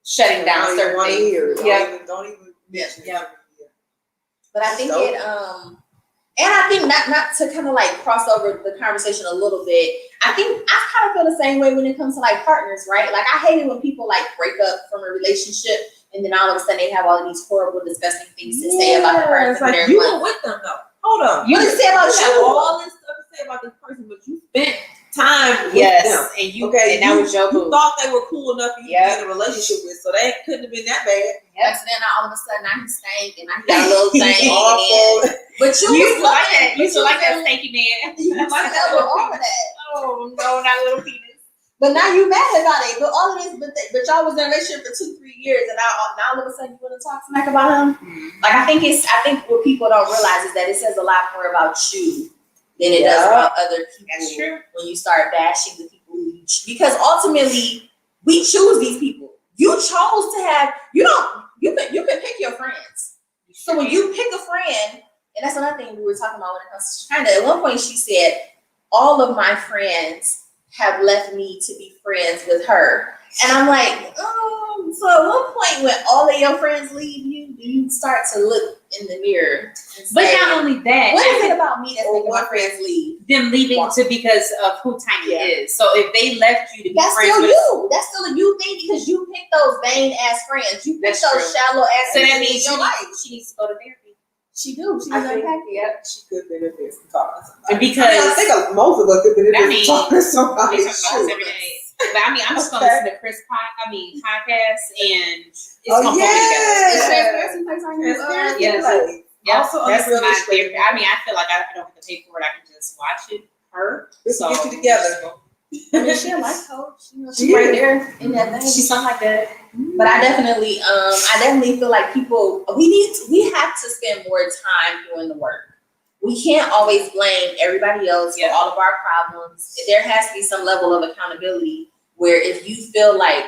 shutting down certain things. Don't even mention it. But I think and I think not to kind of like cross over the conversation a little bit, I think I kind of feel the same way when it comes to like partners, right? Like, I hate it when people like break up from a relationship and then all of a sudden they have all of these horrible, disgusting things to say about the person. It's like, you were with them though. Hold on. You didn't say about you. Have all this stuff to say about this person, but you spent time with them. And you, okay, and that was your boo. You thought they were cool enough for you to be in a relationship with, so they couldn't have been that bad. Yes, then all of a sudden I stank and I got a little thing. But you used to like that. You used to like that stanky man. You like that with all of that. Oh no, not little penis. But now you mad about it. But all of this, but y'all was in a relationship for 2-3 years, and now all of a sudden you want to talk smack about him. Like, I think what people don't realize is that it says a lot more about you than it does about other people. That's true. When you start bashing the people because ultimately we choose these people. You chose to have. You can pick your friends. So when you pick a friend, and that's another thing we were talking about when it comes to China. At one point, she said, "All of my friends have left me to be friends with her," and I'm like, so at one point, when all of your friends leave you, do you start to look in the mirror? But not only that, what is it about me that's making my friends leave? Them leaving because of who Tiny is. So if they left you to be that's friends still with you. That's still a you thing because you pick those vain ass friends. You pick those shallow ass so friends. That means she needs to go to therapy. She do. She I needs to think, unpack it. she could benefit from talking to somebody. Because I think most of us could benefit from talking to somebody. They talk about this every day. But I mean, I'm just gonna listen to Chris podcast, and it's gonna put me together. Yes. Also, that's real my therapy. I mean, I feel like I don't have to pay for it. I can just watch it. So get you together. I mean, she a life coach. She's right there in that thing. She's something like that. But I definitely feel like people we have to spend more time doing the work. We can't always blame everybody else for all of our problems. There has to be some level of accountability where if you feel like,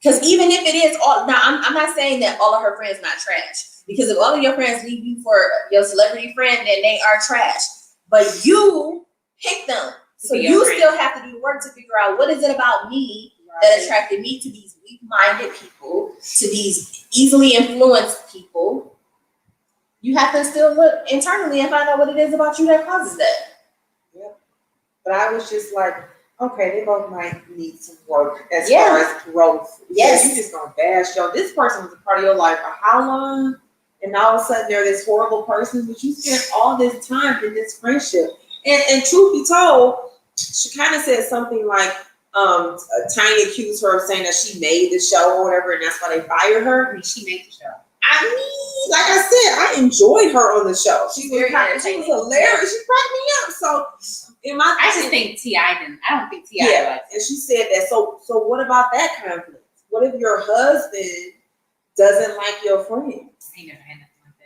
because even if it is all, now I'm not saying that all of her friends not trash, because if all of your friends leave you for your celebrity friend, then they are trash. But you pick them. So you still have to do the work to figure out what is it about me that attracted me to these weak-minded people, to these easily influenced people. You have to still look internally and find out what it is about you that causes that. Yep. But I was just like, okay, they both might need some work as far as growth. Yes. You just gonna bash this person was a part of your life for how long? And all of a sudden they're this horrible person, but you spent all this time in this friendship. And truth be told, she kind of said something like, Tiny accused her of saying that she made the show or whatever, and that's why they fired her. I mean, she made the show. I mean, like I said, I enjoyed her on the show. She was hilarious. She cracked me up. So, I just think T.I. didn't. I don't think T.I. liked it. And she said that. So what about that conflict? What if your husband doesn't like your friend? He never had nothing like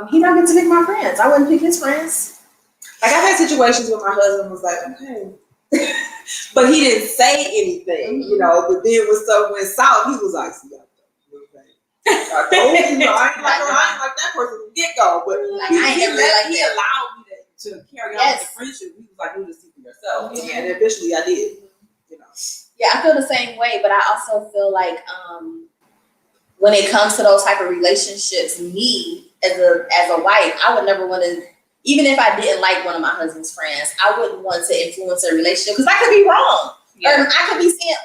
that. He not going to pick my friends. I wouldn't pick his friends. Like I've had situations where my husband was like, okay. But he didn't say anything, but then when stuff went south, he was like, see, I told you, I ain't like that person from the get-go, but he allowed me to carry on the friendship. He was like, you just see for yourself. Mm-hmm. And eventually I did, Yeah, I feel the same way, but I also feel like when it comes to those type of relationships, me as a wife, I would never want to, even if I didn't like one of my husband's friends, I wouldn't want to influence a relationship because I could be wrong. Or I could be seeing,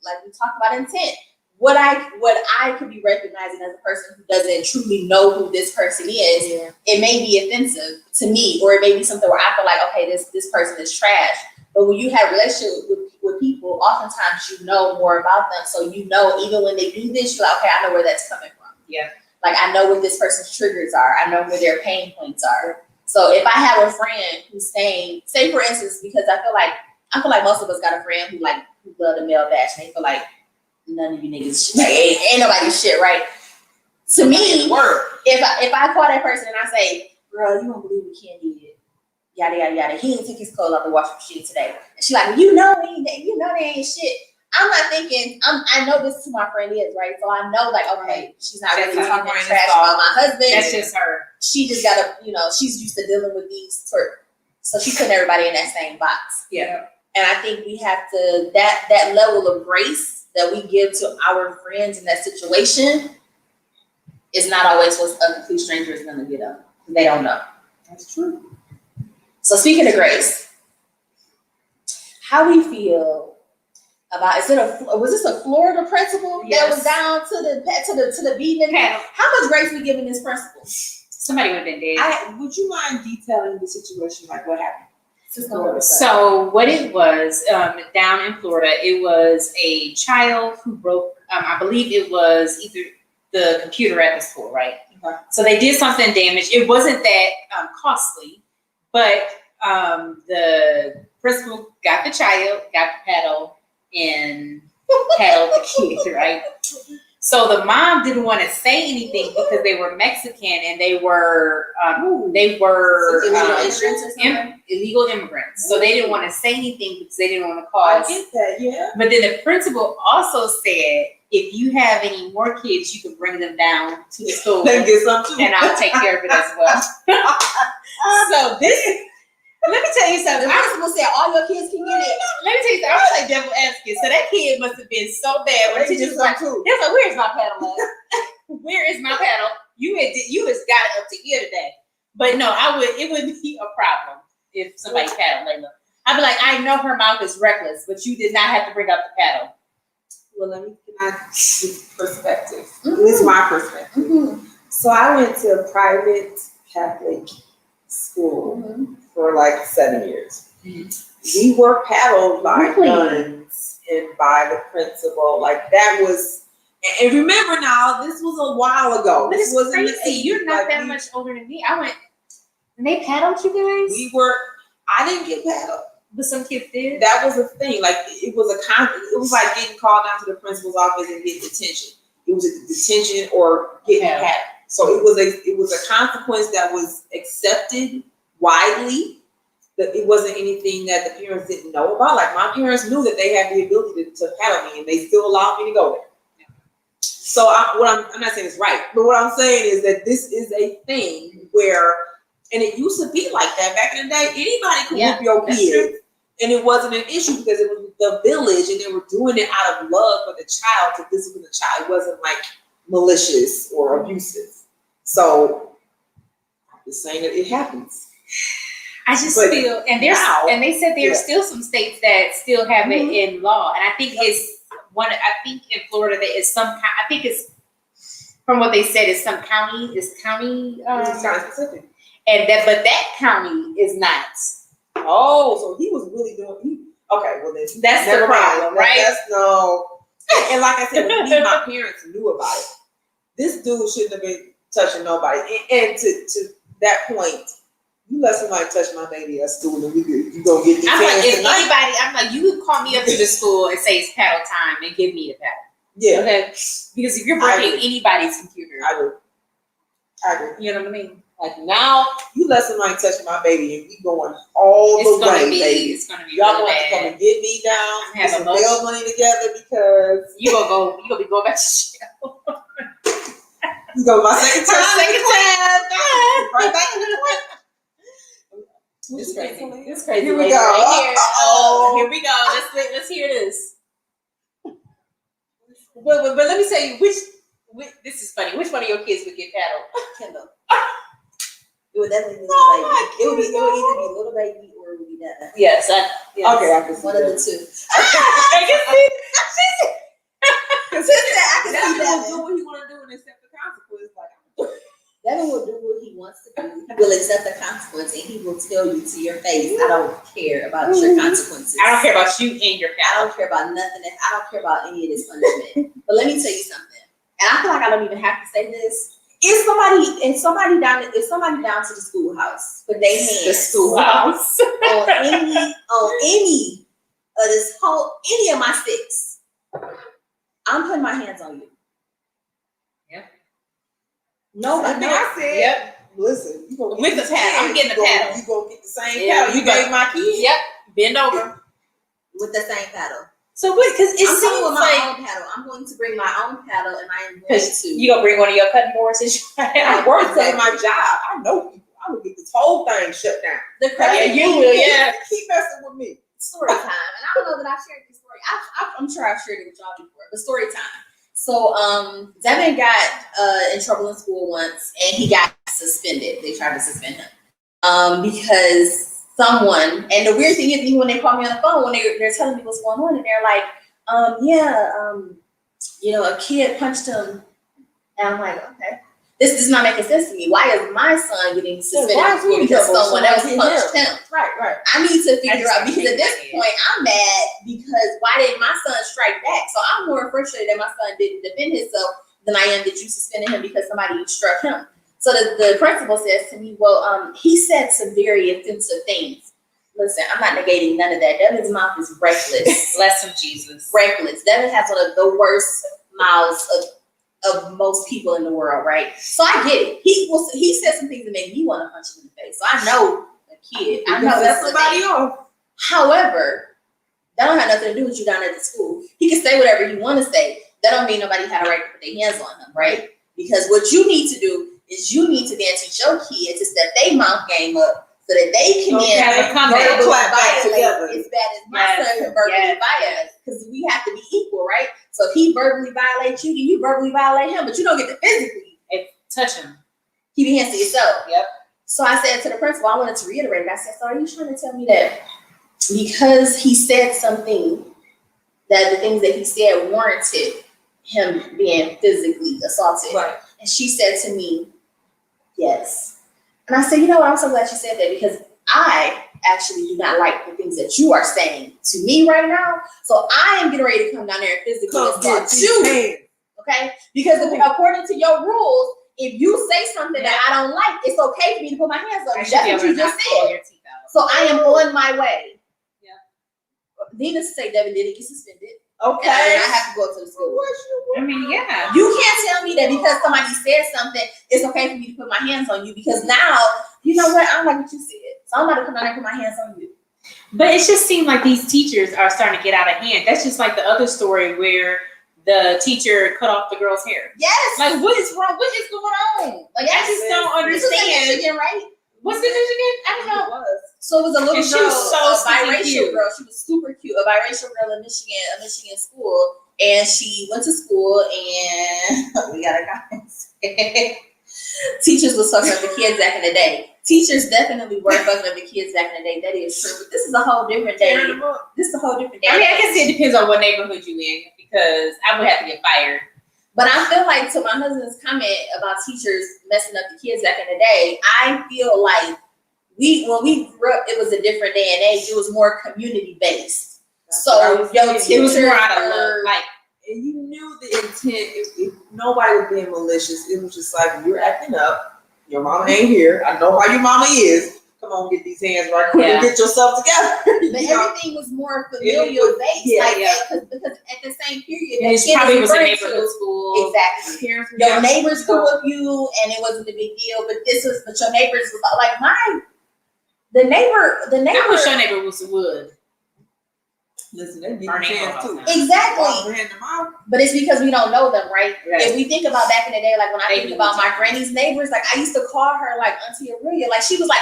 like we talked about intent. What I could be recognizing as a person who doesn't truly know who this person is, it may be offensive to me, or it may be something where I feel like, okay, this person is trash. But when you have a relationship with people, oftentimes you know more about them. So even when they do this, you're like, okay, I know where that's coming from. Yeah. Like I know what this person's triggers are. I know where their pain points are. So if I have a friend who's saying, say for instance, because I feel like most of us got a friend who love the male bash, and they feel like none of you niggas shit. Ain't nobody's shit, right? To me, if I call that person and I say, girl, you don't believe what Ken did, yada yada yada, he didn't take his clothes out the washing machine today. And she's like, well, they ain't shit. I'm not thinking, I know this is who my friend is, right? So I know, like, okay, she's not really talking trash about my husband. That's just her. She just gotta, she's used to dealing with these so she's putting everybody in that same box. Yeah. And I think we have to, that level of grace that we give to our friends in that situation is not always what a complete stranger is gonna get up. They don't know. That's true. So speaking of grace, how we feel about, was this a Florida principal that was down to the beating? How much grace we giving this principal? Somebody would have been dead. Would you mind detailing the situation, like what happened? So what it was down in Florida, it was a child who broke, I believe it was either the computer at the school, right? Okay. So they did something damage. It wasn't that costly, but the principal got the child, got the paddle, and paddled the kid, right? So the mom didn't want to say anything because they were Mexican and they were illegal immigrants. So they didn't want to say anything because they didn't want to cause. I get that, yeah. But then the principal also said, if you have any more kids, you can bring them down to the school Then get some too. and I'll take care of it as well. So this. Let me tell you something. The principal said all your kids can get it. Let me tell you something. I'm like devil advocate. So that kid must have been so bad when the teacher was like, "Where's my paddle at? Where is my paddle? You has got it up to here today." But no, it would be a problem if somebody paddled Layla. I'd be like, I know her mouth is reckless, but you did not have to bring up the paddle. Well, let me give perspective. This is my perspective. Mm-hmm. So I went to a private Catholic school for like 7 years. We were paddled by nuns and by the principal. Like that was, and remember now, this was a while ago. But This it's was crazy. You're not that much older than me. I went, and they paddled you guys? I didn't get paddled. But some kids did. That was a thing. Like it was like getting called down to the principal's office and getting detention. It was a detention or getting paddled. So it was a consequence that was accepted widely. That it wasn't anything that the parents didn't know about. Like my parents knew that they had the ability to paddle me, and they still allowed me to go there. So I'm not saying it's right, but what I'm saying is that this is a thing where, and it used to be like that back in the day. Anybody could whoop your kids, and it wasn't an issue because it was the village, and they were doing it out of love for the child to discipline the child. It wasn't like malicious or abusive. So I'm just saying that it happens. I just feel, and they said there are still some states that still have it in law, and I think it's one. I think in Florida there is some. I think it's from what they said is some county. It's county specific, and but that county is not. Oh, so he was really doing. Okay, well then that's the problem, right? That's no. And like I said, my parents knew about it. This dude shouldn't have been touching nobody. And to that point. You let somebody touch my baby at school and you gonna get the I'm like, you could call me up to the school and say it's paddle time and give me the paddle. Yeah. Okay. Because if you're breaking anybody's computer. I agree. You know what I mean? Like now, you let somebody touch my baby and we going all the way, baby. It's gonna be y'all really want to come and get me down, have some bail money together because you gonna be going back to jail. You go my second time. Right back to the point. It's crazy. It's crazy. Here we go. Right here. Here we go. Let's hear this. But let me tell you which this is funny. Which one of your kids would get paddled? Kendall. It would definitely be little baby. It would either be little baby or it would be Dada. Yes. Okay, I can see one of the two. I can see. I can see Devin will do what he want to do and accept the consequence. Devin will do what he wants to do. He will accept the consequence and he will tell you to your face, I don't care about your consequences. I don't care about you and your paddle. I don't care about nothing. I don't care about any of this punishment. But let me tell you something. And I feel like I don't even have to say this. If somebody down to the schoolhouse put their hands the schoolhouse on any of my sticks, I'm putting my hands on you. No, I said. Yep. Listen, you gonna with the paddle. I'm getting the paddle. You gonna get the same paddle you gave my kid. Yep. Bend over with the same paddle. So what? Because it I'm seems with like my own paddle. I'm going to bring my own paddle, and I am going to. You gonna bring one of your cutting boards? I work because of my job. I know people. I would get this whole thing shut down. The crazy you will. Yeah. Keep messing with me. Story time, and I don't know that I've shared this story. I'm sure I've shared it with y'all before, but story time. So Devin got in trouble in school once, and he got suspended. They tried to suspend him because someone. And the weird thing is, even when they call me on the phone, when they're telling me what's going on, and they're like, a kid punched him, and I'm like, okay, this is not making sense to me. Why is my son getting suspended from school because someone else punched him? Right. I need to figure out, because at this point I'm mad because why didn't my son strike back? So I'm more frustrated that my son didn't defend himself than I am that you suspended him because somebody struck him. So the principal says to me, well, he said some very offensive things. Listen, I'm not negating none of that. Devin's mouth is reckless. Bless him, Jesus. Reckless. Devin has one of the worst mouths of of most people in the world, right? So I get it. He said some things that made me want to punch him in the face. So I know a kid. I know that's somebody else. However, that don't have nothing to do with you down at the school. He can say whatever he want to say. That don't mean nobody had a right to put their hands on him, right? Because what you need to do is you need to then teach your kids to step their mouth game up so that they can then verbally violate as bad as my son can verbally violate. Because we have to be equal, right? So if he verbally violates you, then you verbally violate him, but you don't get to physically touch him. Keep your hands to yourself. Yep. So I said to the principal, I wanted to reiterate it. I said, so are you trying to tell me that because he said something, that the things that he said warranted him being physically assaulted? Right. And she said to me, yes. And I said, you know what? I'm so glad you said that, because I actually do not like the things that you are saying to me right now. So I am getting ready to come down there and physically assault you. Okay? Because according to your rules, if you say something that I don't like, it's okay for me to put my hands on you. That's what you just said. So I am on my way. Yeah. Needless to say, Devin didn't get suspended. Okay. And I have to go to the school. I mean, yeah. You can't tell me that because somebody said something, it's okay for me to put my hands on you, because now, you know what? I don't like what you said. So I'm about to come down and put my hands on you. But it just seemed like these teachers are starting to get out of hand. That's just like the other story where the teacher cut off the girl's hair. Yes. Like, what is wrong? What is going on? Like, I just don't understand. This is Michigan, right? What's the Michigan? I don't know. So it was a little And she girl, was so a biracial cute. girl. She was super cute, a biracial girl in Michigan, a Michigan school. And she went to school, and we gotta go. Teachers was fucking up the kids back in the day. Teachers definitely were fucking up the kids back in the day. That is true. But this is a whole different day. This is a whole different day. I mean, I guess it depends on what neighborhood you in, because I would have to get fired. But I feel like, to my husband's comment about teachers messing up the kids back in the day, I feel like when we grew up, it was a different day and age. It was more community based. So your teachers more out of love, like, and you knew the intent. If nobody was being malicious, it was just like, you're acting up. Your mama ain't here. I know how your mama is. Come on, get these hands right quick and get yourself together. But everything was more familial based, because at the same period, it probably was a neighborhood school. Exactly. Your neighbors could whoop you, and it wasn't a big deal. But your neighbors was like the neighbor. I wish your neighbor was wood. Listen, they need hands too. Exactly. But it's because we don't know them, right? If we think about back in the day, like when I think about my granny's neighbors, like I used to call her like Auntie Aurelia. Like she was like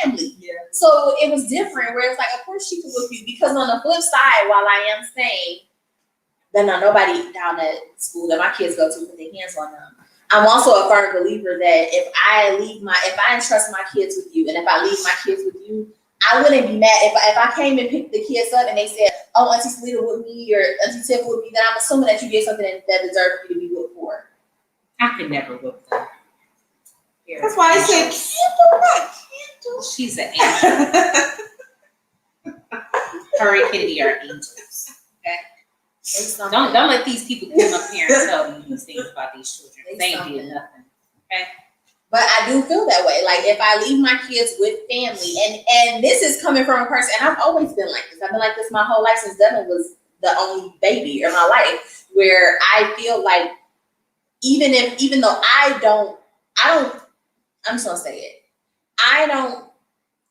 family. Yeah. So it was different, where it's like, of course she could whoop you. Because on the flip side, while I am saying that nobody down at school that my kids go to put their hands on them, I'm also a firm believer that if I entrust my kids with you, and if I leave my kids with you, I wouldn't be mad if I came and picked the kids up and they said, "Oh, Auntie Selita with me," or "Auntie Tiff with me," then I'm assuming that you did something that deserved for you to be whooped for. I could never whoop them. That's why I said, "Candle." She's an angel. Her and Kennedy are angels. Okay. Don't let these people come up here and tell you these things about these children. They ain't did nothing. Okay. But I do feel that way. Like if I leave my kids with family, and this is coming from a person, and I've always been like this. I've been like this my whole life since Devin was the only baby in my life, where I feel like even though I'm just gonna say it. I don't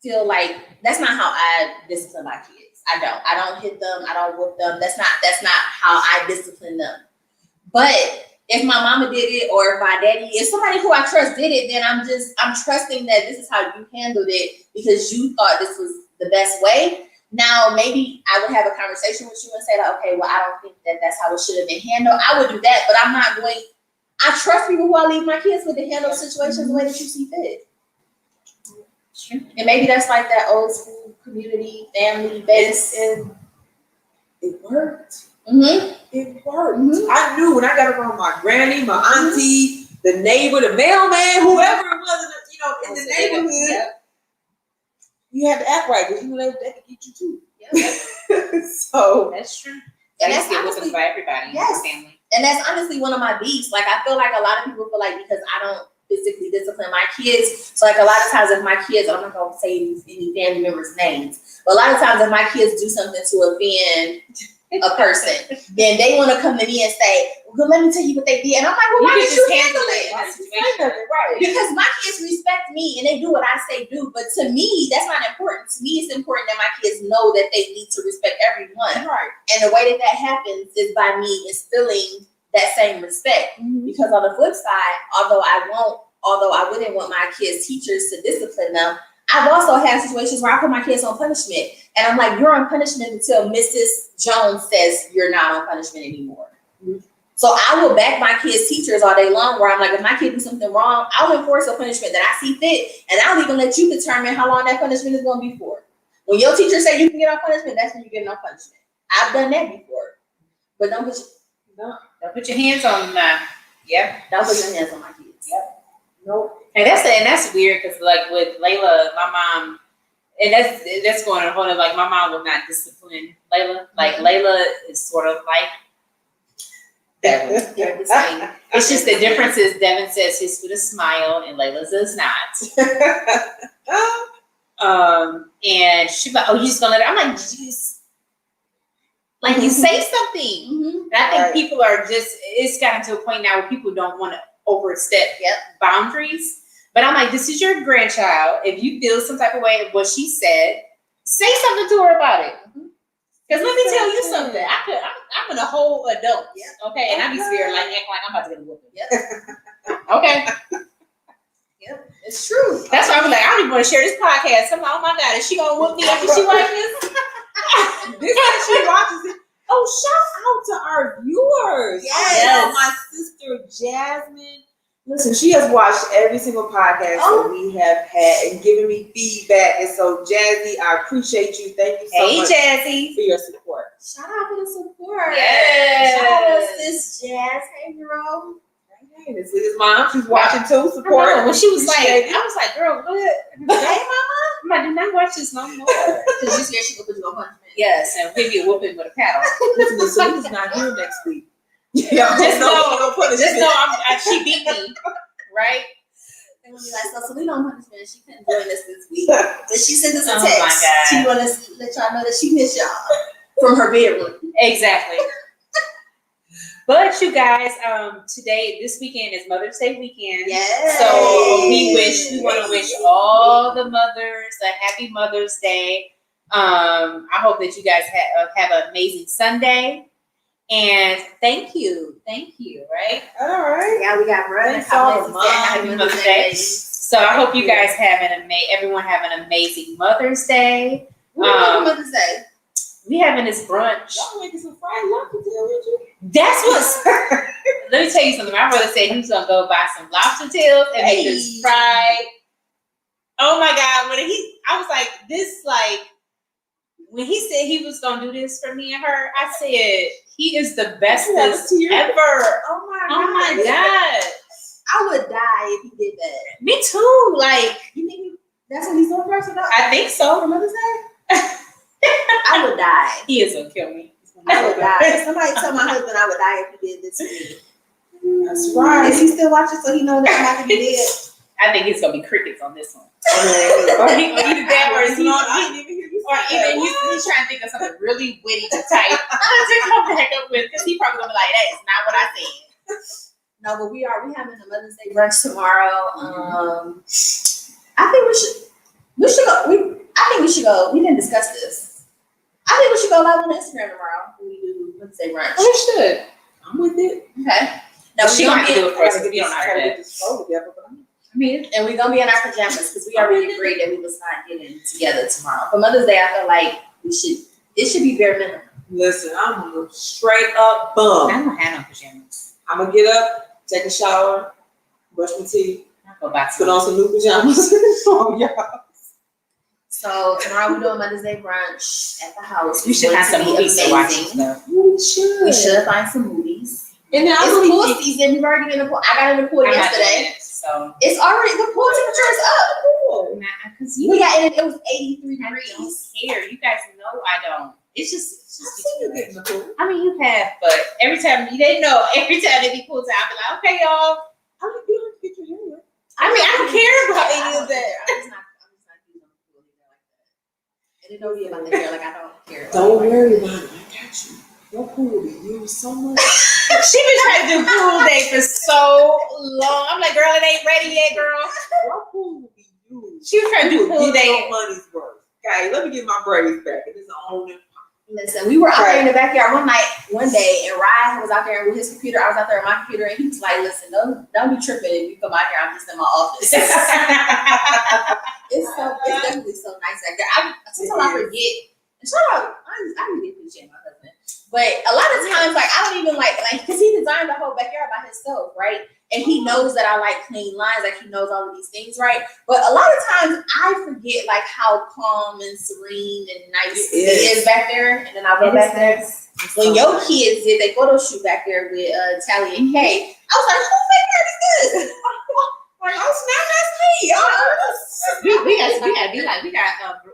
feel like that's not how I discipline my kids. I don't hit them. I don't whoop them. That's not how I discipline them. But if my mama did it, or if somebody who I trust did it, then I'm trusting that this is how you handled it because you thought this was the best way. Now, maybe I would have a conversation with you and say like, okay, well, I don't think that's how it should have been handled. I would do that, but I'm not going. I trust people who I leave my kids with to handle situations the way that you see fit. Sure. And maybe that's like that old school community, family base. And it worked. Mm-hmm. It worked. Mm-hmm. I knew when I got around my granny, my auntie, the neighbor, the mailman, whoever it was, in the neighborhood, you had to act right because you knew they could get you too. Yep. So that's true. And that's honestly by everybody in the family. And that's honestly one of my beefs. Like I feel like a lot of people feel like because I don't physically discipline my kids, so like a lot of times if my kids, I'm not gonna say any family members' names, but a lot of times if my kids do something to offend a person, then they want to come to me and say, well, let me tell you what they did. And I'm like, well, why You did can you just handle handle it? it. Why did you say nothing? Right. Because my kids respect me and they do what I say do. But to me, that's not important. To me, it's important that my kids know that they need to respect everyone. Right. And the way that happens is by me instilling that same respect. Because on the flip side, although I wouldn't want my kids' teachers to discipline them, I've also had situations where I put my kids on punishment. And I'm like, you're on punishment until Mrs. Jones says you're not on punishment anymore. So I will back my kids' teachers all day long where I'm like, if my kid do something wrong, I'll enforce a punishment that I see fit. And I'll even let you determine how long that punishment is going to be for. When your teacher say you can get on punishment, that's when you get on punishment. I've done that before. But don't put your hands on them now. Yep. Don't put your hands on my kids. Yep. Nope. And that's weird because like with Layla, my mom, and that's going on a whole other, like my mom will not discipline Layla. Like Layla is sort of like Devin. They're the same. It's just the difference is Devin says his with a smile and Layla's does not. And she's like, oh, you just gonna let it? I'm like, jeez. Like you say something. And I think people are just, it's gotten to a point now where people don't want to overstep boundaries. But I'm like, this is your grandchild. If you feel some type of way of what she said, say something to her about it. Because let me tell you something. I'm a whole adult. Okay. And I be scared, like act like I'm about to get a whooping. Okay. It's true. That's why I was like, I don't even want to share this podcast. I'm like, oh my God, is she gonna whoop me after she watches this? This time she watches it. Oh, shout out to our viewers. Yes. My sister Jasmine. Listen, she has watched every single podcast that we have had and given me feedback. And so, Jazzy, I appreciate you. Thank you so much Jazzy. for your support. Shout out for the support. Yes. Shout out to sis Jazz. Hey, girl. Hey, this is mom. She's watching too. Support. I know, when she was like, Appreciate it. I was like, girl, what? Hey, mama. I'm like, do not watch this no more. Because you scared she could put you on punishment. Yes, and give you a whooping with a paddle. Listen, Selena's not here next week. Just know she beat me, right? They're gonna be like, so Selena on punishment, she couldn't join us this week. But she sent us a text. Oh my God. She wanted to let y'all know that she missed y'all from her bedroom. Exactly. But you guys, this weekend is Mother's Day weekend. Yes. So we want to wish all the mothers a happy Mother's Day. I hope that you guys have an amazing Sunday. And thank you, right? All right. Yeah, we got brunch. Happy Mother's Day. So I hope you guys everyone have an amazing Mother's Day. Mother's Day. We having this brunch. Y'all making some fried lobster tail, would you? That's what's. Let me tell you something. My brother said he was gonna go buy some lobster tails and make this fried. Oh my God! I was like, this like. When he said he was gonna do this for me and her, I said he is the bestest ever. Oh my God! I would die if he did that. Me too. Like, you think that's what he's doing for us? I think so. For Mother's Day? I would die. He is gonna kill me. I would die. Somebody tell my husband I would die if he did this to me. That's right. Is he still watching so he knows that I'm not gonna be dead? I think it's gonna be crickets on this one. Or either that, or is he? Or even he's trying to think of something really witty to type to come back up with, because he probably gonna be like, "That is not what I said." No, but we having a Mother's Day brunch tomorrow. I think we should go. I think we should go. We didn't discuss this. I think we should go live on Instagram tomorrow when we do Mother's Day brunch. We should. I'm with it. Okay. Now She gonna have to do it for us because we don't know how to do it. this phone together, but And we're gonna be in our pajamas because we already agreed that we was not getting together tomorrow. For Mother's Day, I feel like it should be bare minimum. listen, I'm a straight up bum. I don't have no pajamas. I'm gonna get up, take a shower, brush my teeth, I'll go buy put some. on some new pajamas. Oh yeah. So tomorrow we're doing Mother's Day brunch at the house. We should have some movies to watch and stuff. We should. We should find some movies. And then It's pool season. We've already been in the pool. I got in the pool I'm not yesterday. doing it, so. It's already, the pool temperature is up. Cool. Because We got in, it was 83 I don't degrees. care. You guys know I don't. It's just I've seen you get in the pool. I mean, you have, but every time they be pool time, I be like, okay, y'all. I mean, you don't get your hair wet. I mean, I don't care about any of that. I'm just not using the pool like that. And it don't be about the hair, like I don't care. Don't worry about it. I got you. Your pool be used so much. She been trying to do pool day for so long. I'm like, girl, it ain't ready yet, girl. Your pool be used. She was trying to do pool Get day. your money's worth. Okay, let me get my braids back. It is on. Listen, we were out there in the backyard one day, and Ryan was out there with his computer. I was out there with my computer, and he was like, "Listen, don't be tripping if you come out here. I'm just in my office." It's definitely so nice back there. Sometimes I forget. And shout out, I really appreciate my husband. But a lot of times, like, I don't even like, because he designed the whole backyard by himself, right? And he knows that I like clean lines, like he knows all of these things, right? But a lot of times I forget like how calm and serene and nice it is back there. And then I'll go back there. When your kids did their photo shoot back there with Tally and Kay, I was like, whose backyard is this? Like, oh snap, that's me. We gotta be like,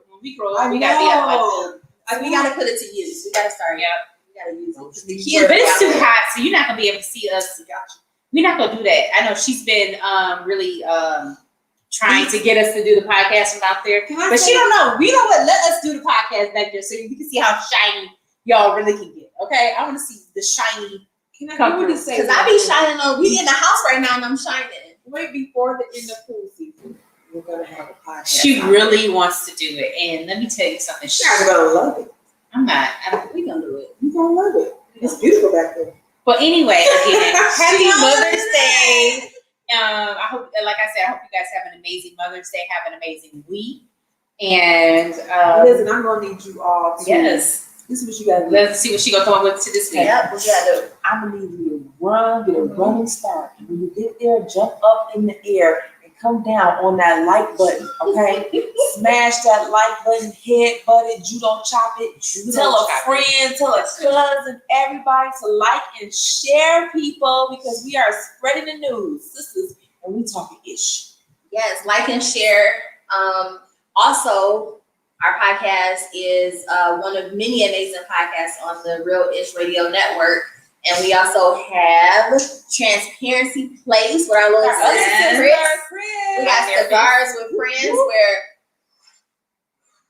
when we grow up, we gotta be like, we gotta put it to use. We gotta start. Yeah. We gotta use it. The Yeah, kids but it's out too there. hot, so you're not gonna be able to see us. We're not gonna do that. I know she's been really trying to get us to do the podcast from out there, but she don't know. We don't let us do the podcast back there, so you can see how shiny y'all really can get. Okay, I want to see the shiny. Can I really say? Because I be shining on. We in the house right now, and I'm shining. Wait before the end of pool season. We're gonna have a podcast. She really wants to do it, and let me tell you something. You're gonna love it. I'm not. We gonna do it. You're gonna love it. It's beautiful back there. But anyway, again, happy Mother's Day. I hope, like I said, I hope you guys have an amazing Mother's Day. Have an amazing week. And Listen, I'm gonna need you all to. yes, This is what you gotta do. let's see what she gonna come up with to this week. Yep, we gotta do. I'm gonna need you to run, get a running start. And when you get there, jump up in the air and come down on that like button, okay? Smash that like button, headbutt it, you don't chop it. Tell a friend, tell a cousin, everybody to like and share, people, because we are spreading the news, sisters, and we talking ish. Yes, like and share. Also, our podcast is one of many amazing podcasts on the Real Ish Radio Network. And we also have Transparency Place with our little sister Chris. We got Cigars with Friends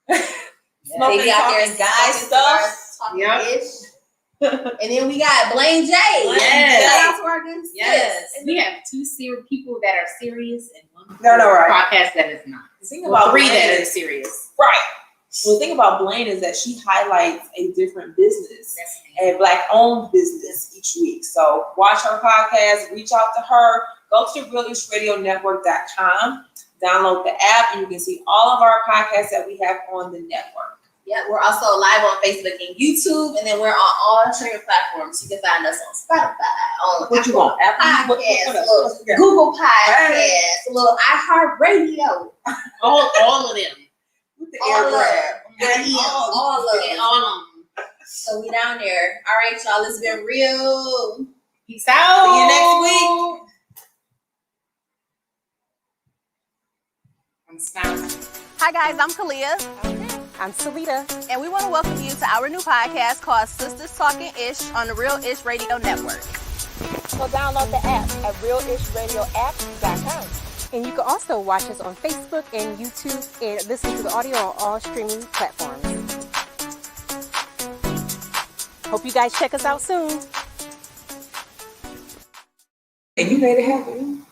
where they be out there and guys stuff. Talking ish. And then we got Blaine J. Yes. Shout out to our good sis. Yes, we have two serious people that are serious and one right. podcast that is not. The thing about Three Blaine that are is, serious. right. Well, the thing about Blaine is that she highlights a different business, That's a Black-owned business each week. So watch her podcast, reach out to her, go to realishradionetwork.com, download the app, and you can see all of our podcasts that we have on the network. Yeah, we're also live on Facebook and YouTube, and then we're on all streaming platforms. You can find us on Spotify, on What you want? Apple? Podcasts, What Google Podcasts, a little iHeartRadio. all of them. With the All air of grab. them. All of them. All of them. So we down there. All right, y'all. It's been real. Peace out. See you next week. I'm stopped. Hi guys, I'm Kalia, I'm Salita. and we want to welcome you to our new podcast called Sistaz Talking Ish on the Real Ish Radio Network. So download the app at realishradiolapp.com. And you can also watch us on Facebook and YouTube and listen to the audio on all streaming platforms. Hope you guys check us out soon. And you made it happen.